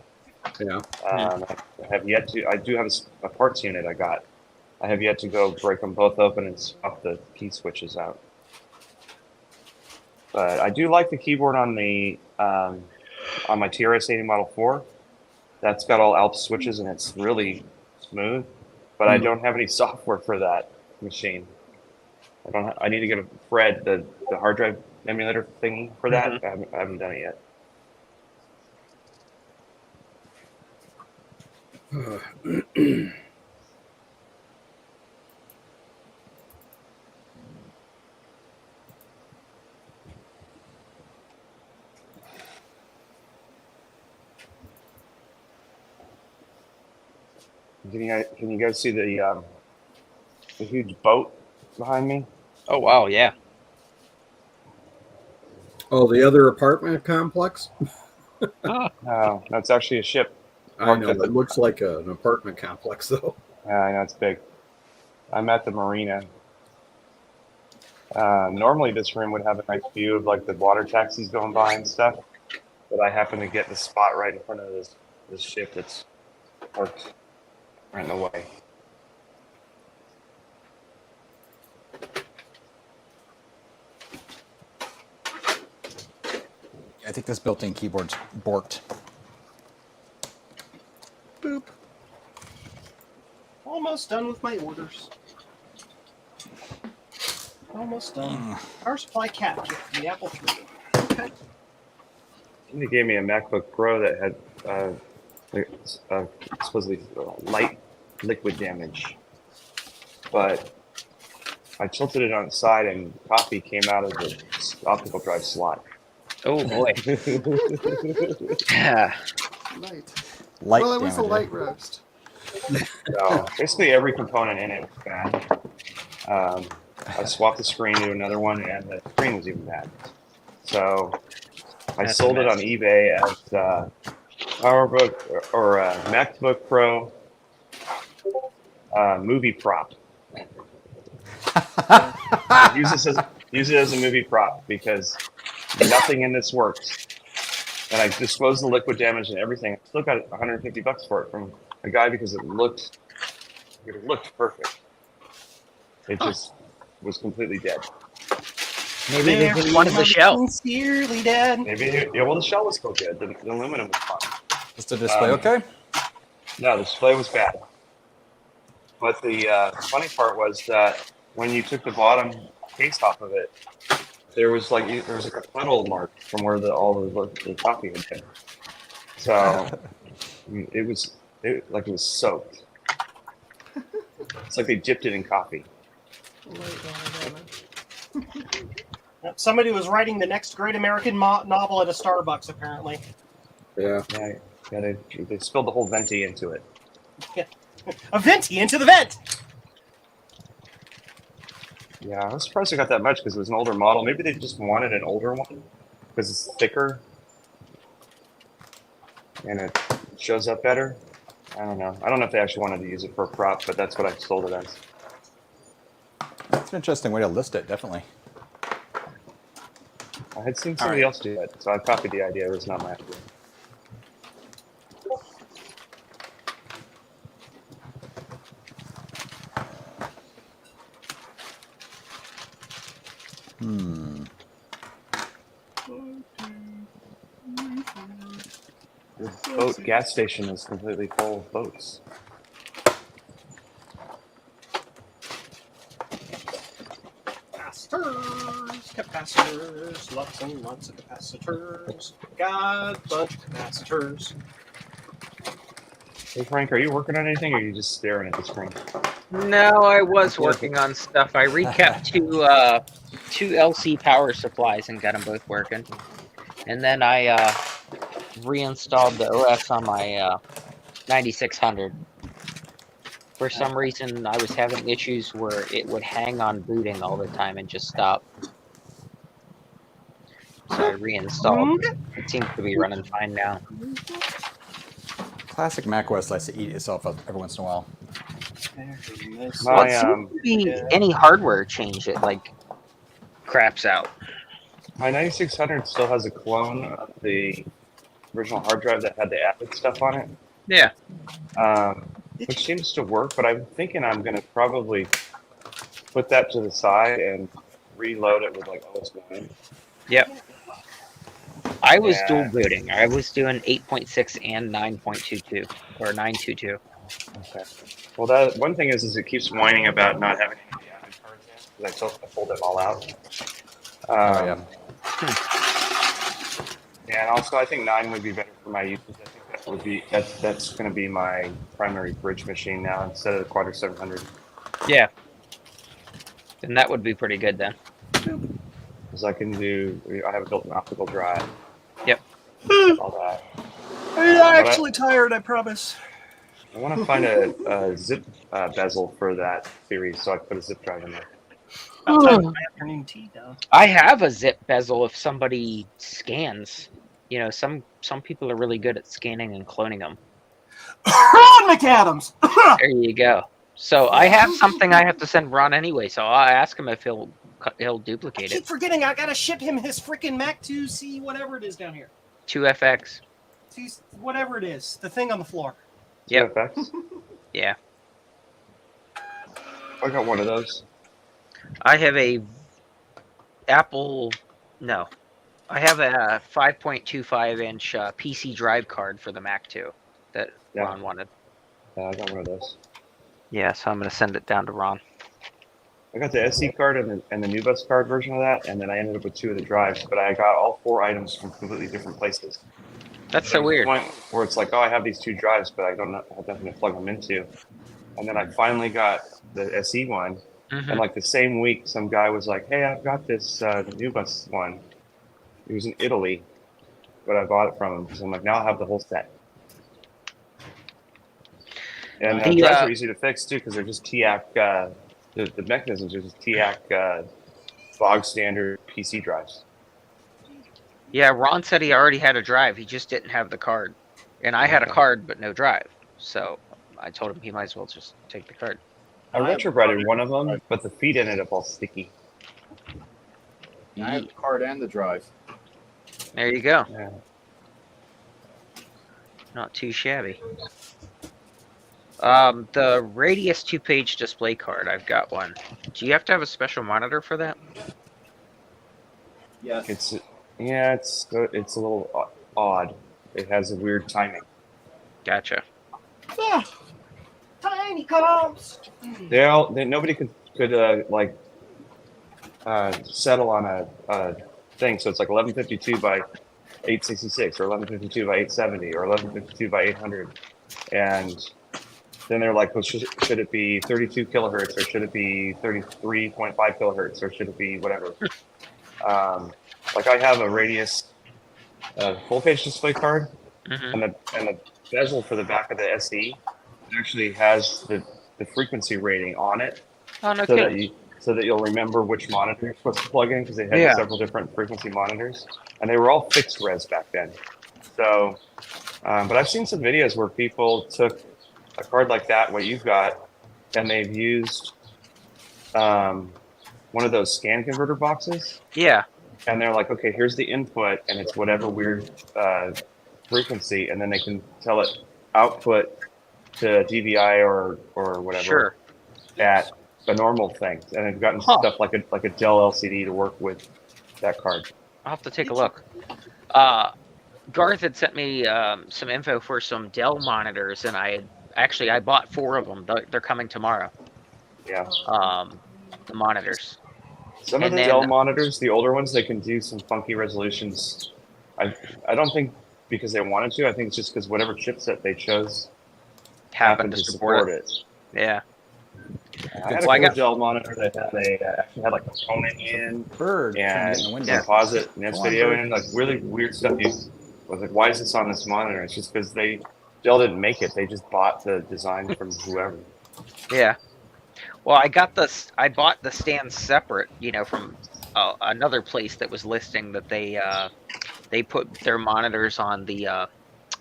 I: Yeah.
K: I have yet to. I do have a parts unit I got. I have yet to go break them both open and swap the key switches out. But I do like the keyboard on the on my TRS-80 Model 4. That's got all ALP switches and it's really smooth. But I don't have any software for that machine. I need to get a Fred, the hard drive emulator thingy for that. I haven't done it yet. Can you guys see the huge boat behind me?
A: Oh wow, yeah.
I: Oh, the other apartment complex?
K: No, that's actually a ship.
I: I know, it looks like an apartment complex though.
K: Yeah, I know, it's big. I'm at the marina. Normally this room would have a nice view of like the water taxis going by and stuff, but I happen to get the spot right in front of this ship that's parked right in the way.
G: I think this built-in keyboard's borked.
C: Boop. Almost done with my orders. Almost done. Power supply cap kit for the Apple III. Okay.
K: Somebody gave me a MacBook Pro that had supposedly light liquid damage, but I tilted it on its side and coffee came out of the optical drive slot.
A: Oh boy.
E: Light. Well, it was a light roast.
K: So basically every component in it was bad. I swapped the screen to another one and the screen was even bad. So I sold it on eBay as PowerBook or MacBook Pro movie prop. Use it as a movie prop because nothing in this works. And I disclosed the liquid damage and everything. I still got $150 for it from a guy because it looked perfect. It just was completely dead.
A: Maybe they just wanted the shell.
C: Sincerely dead.
K: Maybe, yeah, well, the shell was still good. The aluminum was fine.
G: Is the display okay?
K: No, the display was bad. But the funny part was that when you took the bottom case off of it, there was like a puddle mark from where all the coffee had been. So it was soaked. It's like they dipped it in coffee.
C: Somebody was writing the next great American novel at a Starbucks, apparently.
I: Yeah.
K: Yeah. They spilled the whole venti into it.
C: Yeah. A venti into the vent.
K: Yeah, I was surprised they got that much because it was an older model. Maybe they just wanted an older one because it's thicker and it shows up better. I don't know. I don't know if they actually wanted to use it for a prop, but that's what I sold it as.
G: That's an interesting way to list it, definitely.
K: I had seen somebody else do that, so I copied the idea. It was not my idea. The boat gas station is completely full of boats.
C: Capacitors, lots and lots of capacitors. Got a bunch of capacitors.
K: Hey Frank, are you working on anything, or are you just staring at the screen?
A: No, I was working on stuff. I recapped two LC power supplies and got them both working. And then I reinstalled the OS on my 9600. For some reason, I was having issues where it would hang on booting all the time and just stop. So I reinstalled. It seems to be running fine now.
G: Classic macOS likes to eat itself up every once in a while.
A: Well, it seems to be any hardware change it like craps out.
K: My 9600 still has a clone of the original hard drive that had the Avid stuff on it.
A: Yeah.
K: Which seems to work, but I'm thinking I'm going to probably put that to the side and reload it with like OS9.
A: Yep. I was dual booting. I was doing 8.6 and 9.22 or 922.
K: Okay. Well, that one thing is it keeps whining about not having any of the Avid cards in because I pulled them all out.
G: Yeah.
K: Yeah, and also I think 9 would be better for my usage. I think that would be that's going to be my primary bridge machine now instead of the Quadra 700.
A: Yeah. And that would be pretty good then.
K: Because I have a built-in optical drive.
A: Yep.
K: All that.
C: I'm actually tired, I promise.
K: I want to find a zip bezel for that series, so I put a zip drive in there.
C: Afternoon tea, though.
A: I have a zip bezel if somebody scans. You know, some people are really good at scanning and cloning them.
C: Ron McAdams!
A: There you go. So I have something I have to send Ron anyway, so I'll ask him if he'll duplicate
C: I keep
A: it.
C: forgetting I gotta ship him his freaking Mac 2C, whatever it is down here.
A: 2FX.
C: Whatever it is, the thing on the floor.
A: Yep.
K: 2FX?
A: Yeah.
K: I got one of those.
A: I have a I have a 5.25-inch PC drive card for the Mac 2 that Ron wanted.
K: Yeah, I got one of those.
A: Yeah, so I'm going to send it down to Ron.
K: I got the SD card and the NuBus card version of that, and then I ended up with 2 of the drives, but I got all 4 items from completely different places.
A: That's so weird.
K: Point where it's like, oh, I have these 2 drives, but I have nothing to plug them into. And then I finally got the SE one, and like the same week, some guy was like, hey, I've got this NuBus one. He was in Italy, but I bought it from him. So I'm like, now I'll have the whole set. And drives are easy to fix too, because they're just TIAC. The mechanisms are just TIAC bog standard PC drives.
A: Yeah, Ron said he already had a drive. He just didn't have the card. And I had a card, but no drive. So I told him he might as well just take the card.
K: I retrobreaded one of them, but the feed ended up all sticky.
L: I have the card and the drive.
A: There you go.
K: Yeah.
A: Not too shabby. The Radius 2-page display card, I've got one. Do you have to have a special monitor for that?
L: Yes.
K: It's a little odd. It has a weird timing.
A: Gotcha.
C: Ah, tiny comps.
K: Nobody could like settle on a thing. So it's like 1152 by 866 or 1152 by 870 or 1152 by 800. And then they're like, well, should it be 32 kilohertz or should it be 33.5 kilohertz or should it be whatever? Like I have a Radius full page display card, and the bezel for the back of the SE actually has the frequency rating on it, so that you'll remember which monitor you're supposed to plug in, because they had several different frequency monitors, and they were all fixed res back then. So, but I've seen some videos where people took a card like that, what you've got, and they've used one of those scan converter boxes.
A: Yeah.
K: And they're like, okay, here's the input, and it's whatever weird frequency, and then they can tell it output to DVI or whatever at a normal thing, and they've gotten stuff like a Dell LCD to work with that card.
A: I'll have to take a look. Garth had sent me some info for some Dell monitors, and I bought 4 of them. They're coming tomorrow.
K: Yeah.
A: The monitors.
K: Some of the Dell monitors, the older ones, they can do some funky resolutions. I don't think because they wanted to. I think it's just because whatever chipset they chose happened to support it.
A: Yeah.
K: I had a Dell monitor that actually had like a component in and composite NES video in, like really weird stuff. I was like, why is this on this monitor? It's just because Dell didn't make it. They just bought the design from whoever.
A: Yeah. Well, I bought the stands separate, from another place that was listing that they put their monitors on the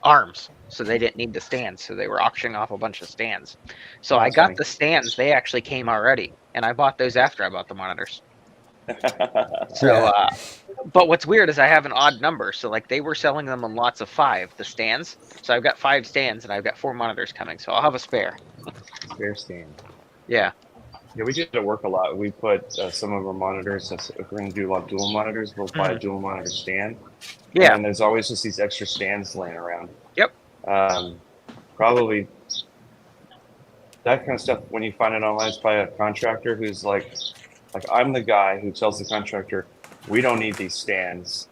A: arms, so they didn't need the stands, so they were auctioning off a bunch of stands. So I got the stands; they actually came already, and I bought those after I bought the monitors. So, but what's weird is I have an odd number, so like they were selling them in lots of 5, the stands. So I've got 5 stands, and I've got 4 monitors coming, so I'll have a spare.
K: Spare stand.
A: Yeah.
K: Yeah, we did it work a lot. We put some of our monitors, if we're going to do a lot of dual monitors, we'll buy a dual monitor stand.
A: Yeah.
K: And there's always just these extra stands laying around.
A: Yep.
K: Probably that kind of stuff, when you find it online, it's by a contractor who's like I'm the guy who tells the contractor, we don't need these stands.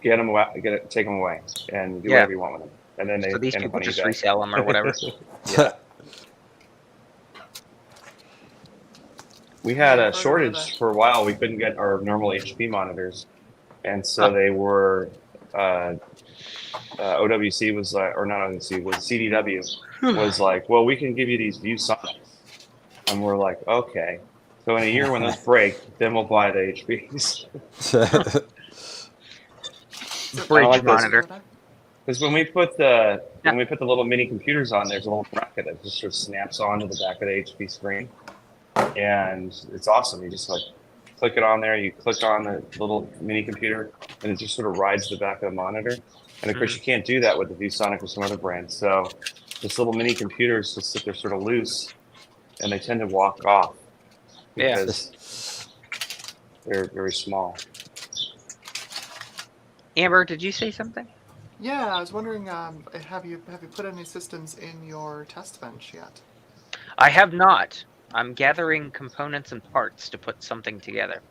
K: Get them away, take them away, and do whatever you want with them. And then
A: so these people just resell them or whatever.
K: Yeah. We had a shortage for a while. We couldn't get our normal HP monitors, and so they were OWC was like, or not OWC, was CDW was like, well, we can give you these ViewSonics, and we're like, okay. So in a year when those break, then we'll buy the HPs.
A: Bridge monitor.
K: Because when we put the little mini computers on, there's a little bracket that just sort of snaps onto the back of the HP screen. And it's awesome. You just like click it on there, you click on the little mini computer, and it just sort of rides the back of the monitor. And of course, you can't do that with the ViewSonic or some other brand. So this little mini computers just sit there sort of loose, and they tend to walk off because they're very small.
A: Amber, did you say something?
E: Yeah, I was wondering, have you put any systems in your test bench yet?
A: I have not. I'm gathering components and parts to put something together.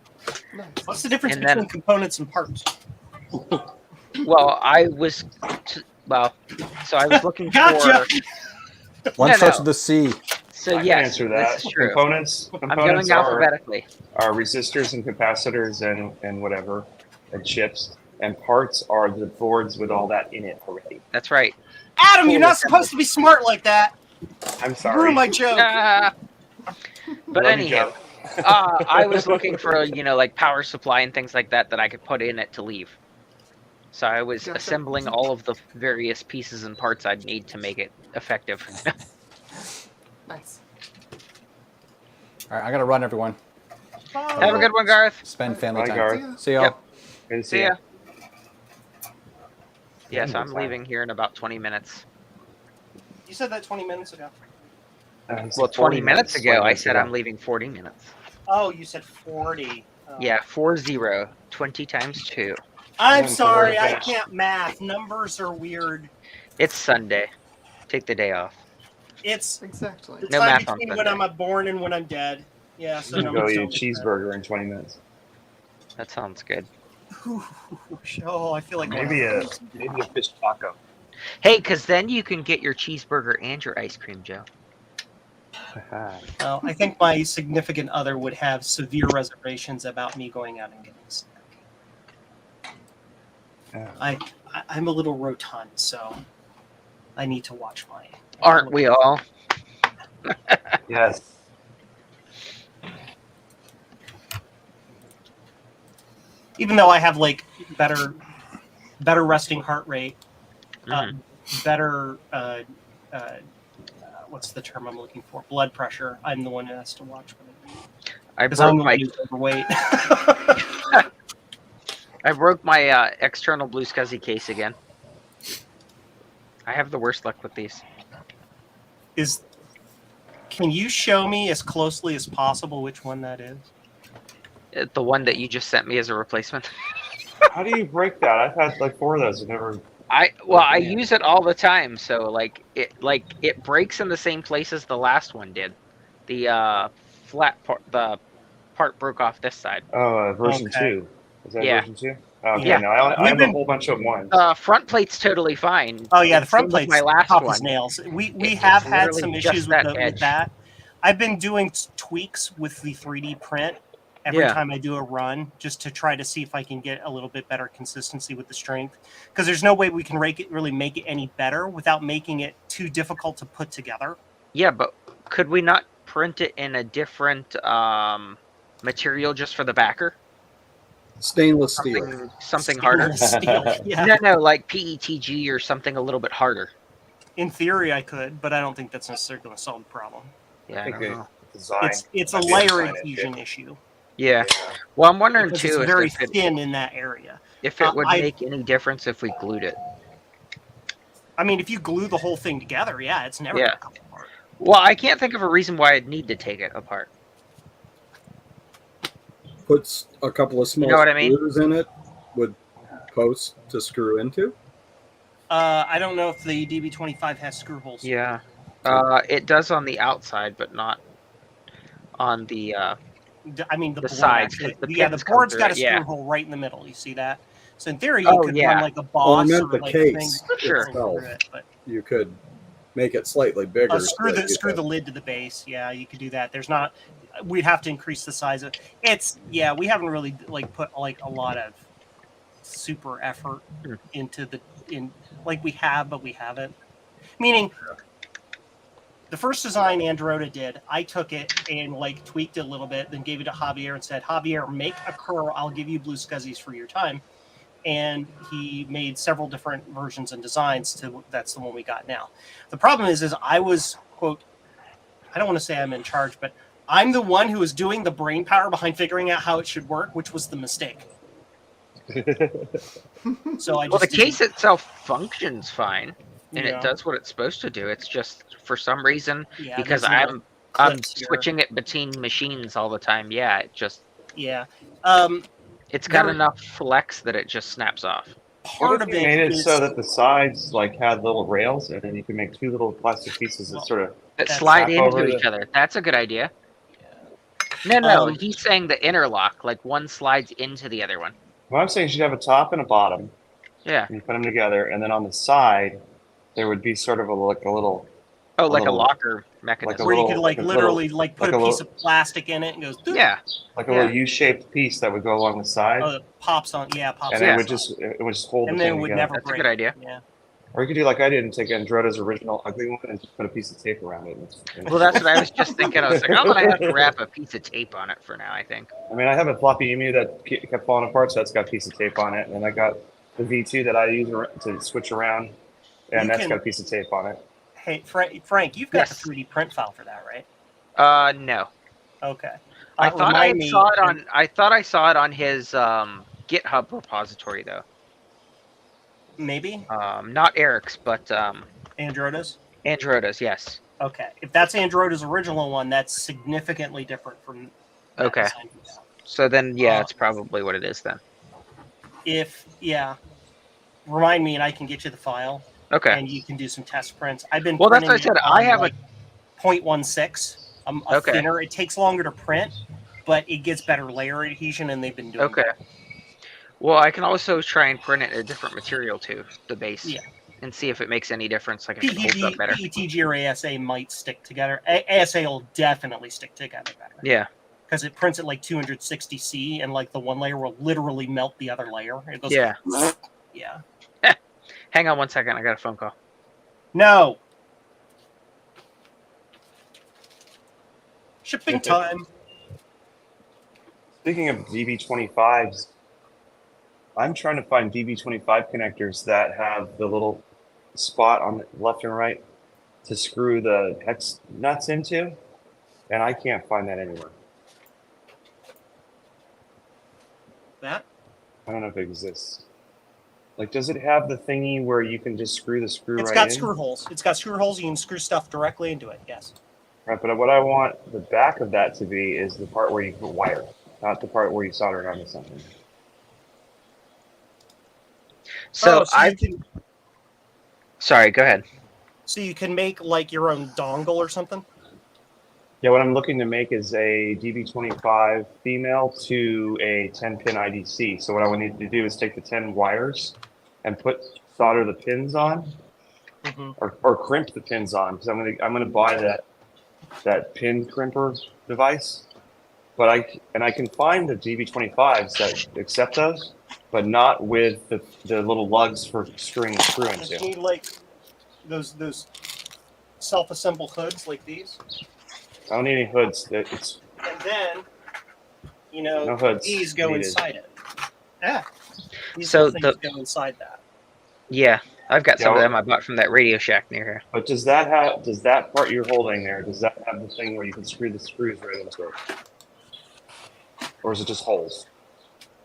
E: Nice.
C: What's the difference between components and parts?
A: Well, I was looking
C: Gotcha!
A: for.
G: One starts with a C.
A: So
K: I can
A: yes,
K: answer that.
A: this is true.
K: Components
A: I'm going alphabetically.
K: Are resistors and capacitors and whatever, and chips. And parts are the boards with all that in it already.
A: That's right.
C: Adam, you're not supposed to be smart like that.
K: I'm sorry.
C: Ruin my joke.
A: But anyhow, I was looking for like power supply and things like that I could put in it to leave. So I was assembling all of the various pieces and parts I'd need to make it effective.
E: Nice.
G: All right, I gotta run, everyone.
A: Have a good one, Garth.
G: Spend family
K: Bye,
G: time.
K: Garth.
G: See y'all.
A: Yep.
K: Good to
A: See ya. Yes,
K: Yeah,
A: I'm leaving here in about 20 minutes.
C: You said that 20 minutes ago.
A: Well, 20 minutes ago, I said I'm leaving 40 minutes.
C: Oh, you said 40. Oh.
A: Yeah, 40. 20 times 2.
C: I'm sorry, I can't math. Numbers are weird.
A: It's Sunday. Take the day off.
C: It's
E: exactly
C: the
A: No
C: time
A: math on
C: between
A: Sunday.
C: when I'm born and when I'm dead. Yeah, so
K: I'm gonna go
C: numbers
K: eat a
C: don't get better.
K: cheeseburger in 20 minutes.
A: That sounds good.
C: Oh, I feel like
K: Maybe a fish taco.
A: Hey, because then you can get your cheeseburger and your ice cream, Joe.
C: I think my significant other would have severe reservations about me going out and getting a snack. I'm a little rotund, so I need to watch my.
A: Aren't we all?
K: Yes.
C: Even though I have like better resting heart rate, better what's the term I'm looking for? Blood pressure. I'm the one who has to watch what I do. Because I'm the one who's overweight.
A: I broke my external Blue SCSI case again. I have the worst luck with these.
C: Can you show me as closely as possible which one that is?
A: The one that you just sent me as a replacement.
K: How do you break that? I've had like 4 of those. I've never.
A: I use it all the time, so it breaks in the same place as the last one did. The flat part, the part broke off this side.
K: Oh, version 2. Is that version 2? Okay,
A: yeah.
K: no, I have a whole bunch of ones.
A: Front plate's totally fine.
C: Oh yeah, the front plate's
A: my last
C: tough
A: one.
C: as nails. We have had some issues with that. I've been doing tweaks with the 3D print every time I do a run, just to try to see if I can get a little bit better consistency with the strength. Because there's no way we can really make it any better without making it too difficult to put together.
A: Yeah, but could we not print it in a different material just for the backer?
I: Stainless steel.
A: Something harder.
C: Yeah.
A: No, like PETG or something a little bit harder.
C: In theory, I could, but I don't think that's necessarily going to solve the problem.
A: Yeah, I don't know.
C: It's a layer adhesion issue.
A: Yeah. Well, I'm wondering
C: because
A: too
C: it's very thin in that area.
A: If it would make any difference if we glued it.
C: I mean, if you glue the whole thing together, yeah, it's never going to come apart.
A: Well, I can't think of a reason why I'd need to take it apart.
I: Puts a couple of small screws in it would post to screw into.
C: I don't know if the DB25 has screw holes.
A: Yeah. It does on the outside, but not on the
C: I mean, the
A: sides.
C: The board's got a screw hole right in the middle. You see that? So in theory, you could run like a boss
I: I meant
C: or
I: the
C: like
I: case
C: a thing
I: itself.
C: but
I: You could make it slightly bigger.
C: screw the lid to the base. Yeah, you could do that. There's not. We'd have to increase the size of it's. Yeah, we haven't really put a lot of super effort into we have, but we haven't. Meaning, the first design Androta did, I took it and tweaked it a little bit, then gave it to Javier and said, Javier, make a curl. I'll give you Blue SCSIs for your time. And he made several different versions and designs that's the one we got now. The problem is I was, quote, I don't want to say I'm in charge, but I'm the one who was doing the brain power behind figuring out how it should work, which was the mistake. So
A: the case itself functions fine, and it does what it's supposed to do. It's just for some reason because I'm switching it between machines all the time. Yeah, it just it's got enough flex that it just snaps off.
K: Part of it made it so that the sides had little rails, and then you can make 2 little plastic pieces that
A: slide into each other. That's a good idea. No, he's saying the interlock, one slides into the other one.
K: Well, I'm saying you should have a top and a bottom.
A: Yeah.
K: And you put them together, and then on the side, there would be sort of a little.
A: Oh, like a locker mechanism.
C: Where you could literally put a piece of plastic in it and goes.
A: Yeah.
K: Like a little U-shaped piece that would go along the side.
C: Oh, it pops on. Yeah, pops.
K: And it would just hold.
C: And
K: the
C: then
K: thing
C: it would
K: together.
C: never
A: break.
C: break.
A: That's a good idea.
C: Yeah.
K: Or you could do like I did and take Androta's original ugly one and just put a piece of tape around it.
A: Well, that's what I was just thinking. I was like, I'm gonna have to wrap a piece of tape on it for now. I think.
K: I mean, I have a floppy emu that kept falling apart, so that's got a piece of tape on it, and I got the V2 that I use to switch around, and that's got a piece of tape on it.
C: Hey, Frank, you've got the 3D print file for that, right?
A: No.
C: Okay.
A: I thought I saw it on. I thought I saw it on his GitHub repository, though.
C: Maybe.
A: Not Eric's, but
C: Androta's.
A: Androta's, yes.
C: Okay. If that's Androta's original one, that's significantly different from.
A: Okay. So then, yeah, it's probably what it is then.
C: Remind me, and I can get you the file.
A: Okay.
C: And you can do some test prints. I've been.
A: Well, that's what I said. I have a
C: 0.16.
A: Okay.
C: thinner. It takes longer to print, but it gets better layer adhesion, and they've been doing
A: Okay.
C: that.
A: Well, I can also try and print it in a different material too, the base,
C: Yeah.
A: and see if it makes any difference, like if it holds up
C: PETG,
A: better.
C: PETG or ASA might stick together. ASA will definitely stick together better.
A: Yeah.
C: Because it prints at like 260C, and like the one layer will literally melt the other layer. It goes,
A: Yeah.
C: yeah.
A: Hang on one second. I got a phone call.
C: No. Shipping time.
K: Speaking of DB25s, I'm trying to find DB25 connectors that have the little spot on the left and right to screw the hex nuts into, and I can't find that anywhere.
C: That?
K: I don't know if it exists. Like, does it have the thingy where you can just screw the screw
C: It's
K: right
C: got
K: in?
C: screw holes. It's got screw holes. You can screw stuff directly into it. Yes.
K: Right, but what I want the back of that to be is the part where you put wire, not the part where you solder it onto something.
A: So,
C: you can,
A: sorry, go ahead.
C: so you can make like your own dongle or something?
K: Yeah, what I'm looking to make is a DB25 female to a 10-pin IDC. So what I would need to do is take the 10 wires and solder the pins on, or crimp the pins on, because I'm gonna buy that pin crimper device. But I can find the DB25s that accept those, but not with the little lugs for screwing the screw
C: You
K: into.
C: need like those self-assemble hoods like these,
K: I don't need any hoods. It's
C: and then
K: no hoods
C: these go
K: needed.
C: inside it. Yeah. These
A: So
C: little things go inside that.
A: Yeah, I've got some
K: Yeah,
A: of them I bought from that Radio Shack near here.
K: But does that part you're holding there, does that have the thing where you can screw the screws right into it? Or is it just holes?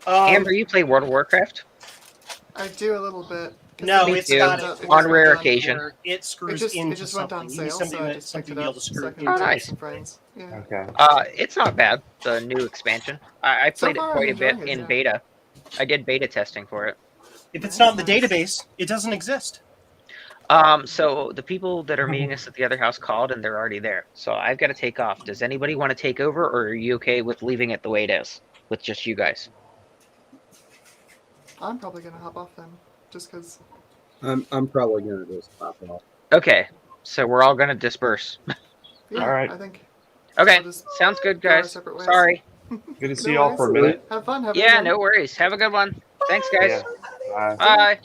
A: Amber, you play World of Warcraft?
E: I do a little bit. 'cause
C: No,
E: it
A: Me
C: it's
A: too.
C: got
E: just
C: it
A: On
E: went
A: rare
E: down-
A: occasion.
C: where it screws
E: It
C: into
E: just went
C: something.
E: on
C: You need
E: sale,
C: somebody
E: so I
C: that
E: just
C: something
E: picked
C: to
E: it
C: be able
E: up
C: to
E: so
C: screw
E: I
C: it
E: can
A: Oh,
C: into.
E: take it
A: nice.
E: to some friends. Yeah.
K: Okay.
A: It's not bad, the new expansion. I
E: So
A: played
E: far,
A: it
E: I'm
A: quite a bit
E: enjoying it,
A: in
E: yeah.
A: beta. I did beta testing for it.
C: If it's not in the database, it doesn't exist.
A: So the people that are meeting us at the other house called and they're already there. So I've got to take off. Does anybody want to take over, or are you okay with leaving it the way it is with just you guys?
E: I'm probably gonna hop off then, just because.
I: I'm probably gonna just pop off.
A: Okay, so we're all gonna disperse.
E: Yeah,
K: All right.
E: I think.
A: Okay,
E: We'll just
A: sounds good,
E: go our
A: guys.
E: separate ways.
A: Sorry.
K: Good to see
E: No
K: y'all for a
E: worries.
K: minute.
E: Have fun. Have a good
A: Yeah,
E: one.
A: no worries. Have a good one. Thanks, guys.
K: Yeah. Bye.
A: Bye.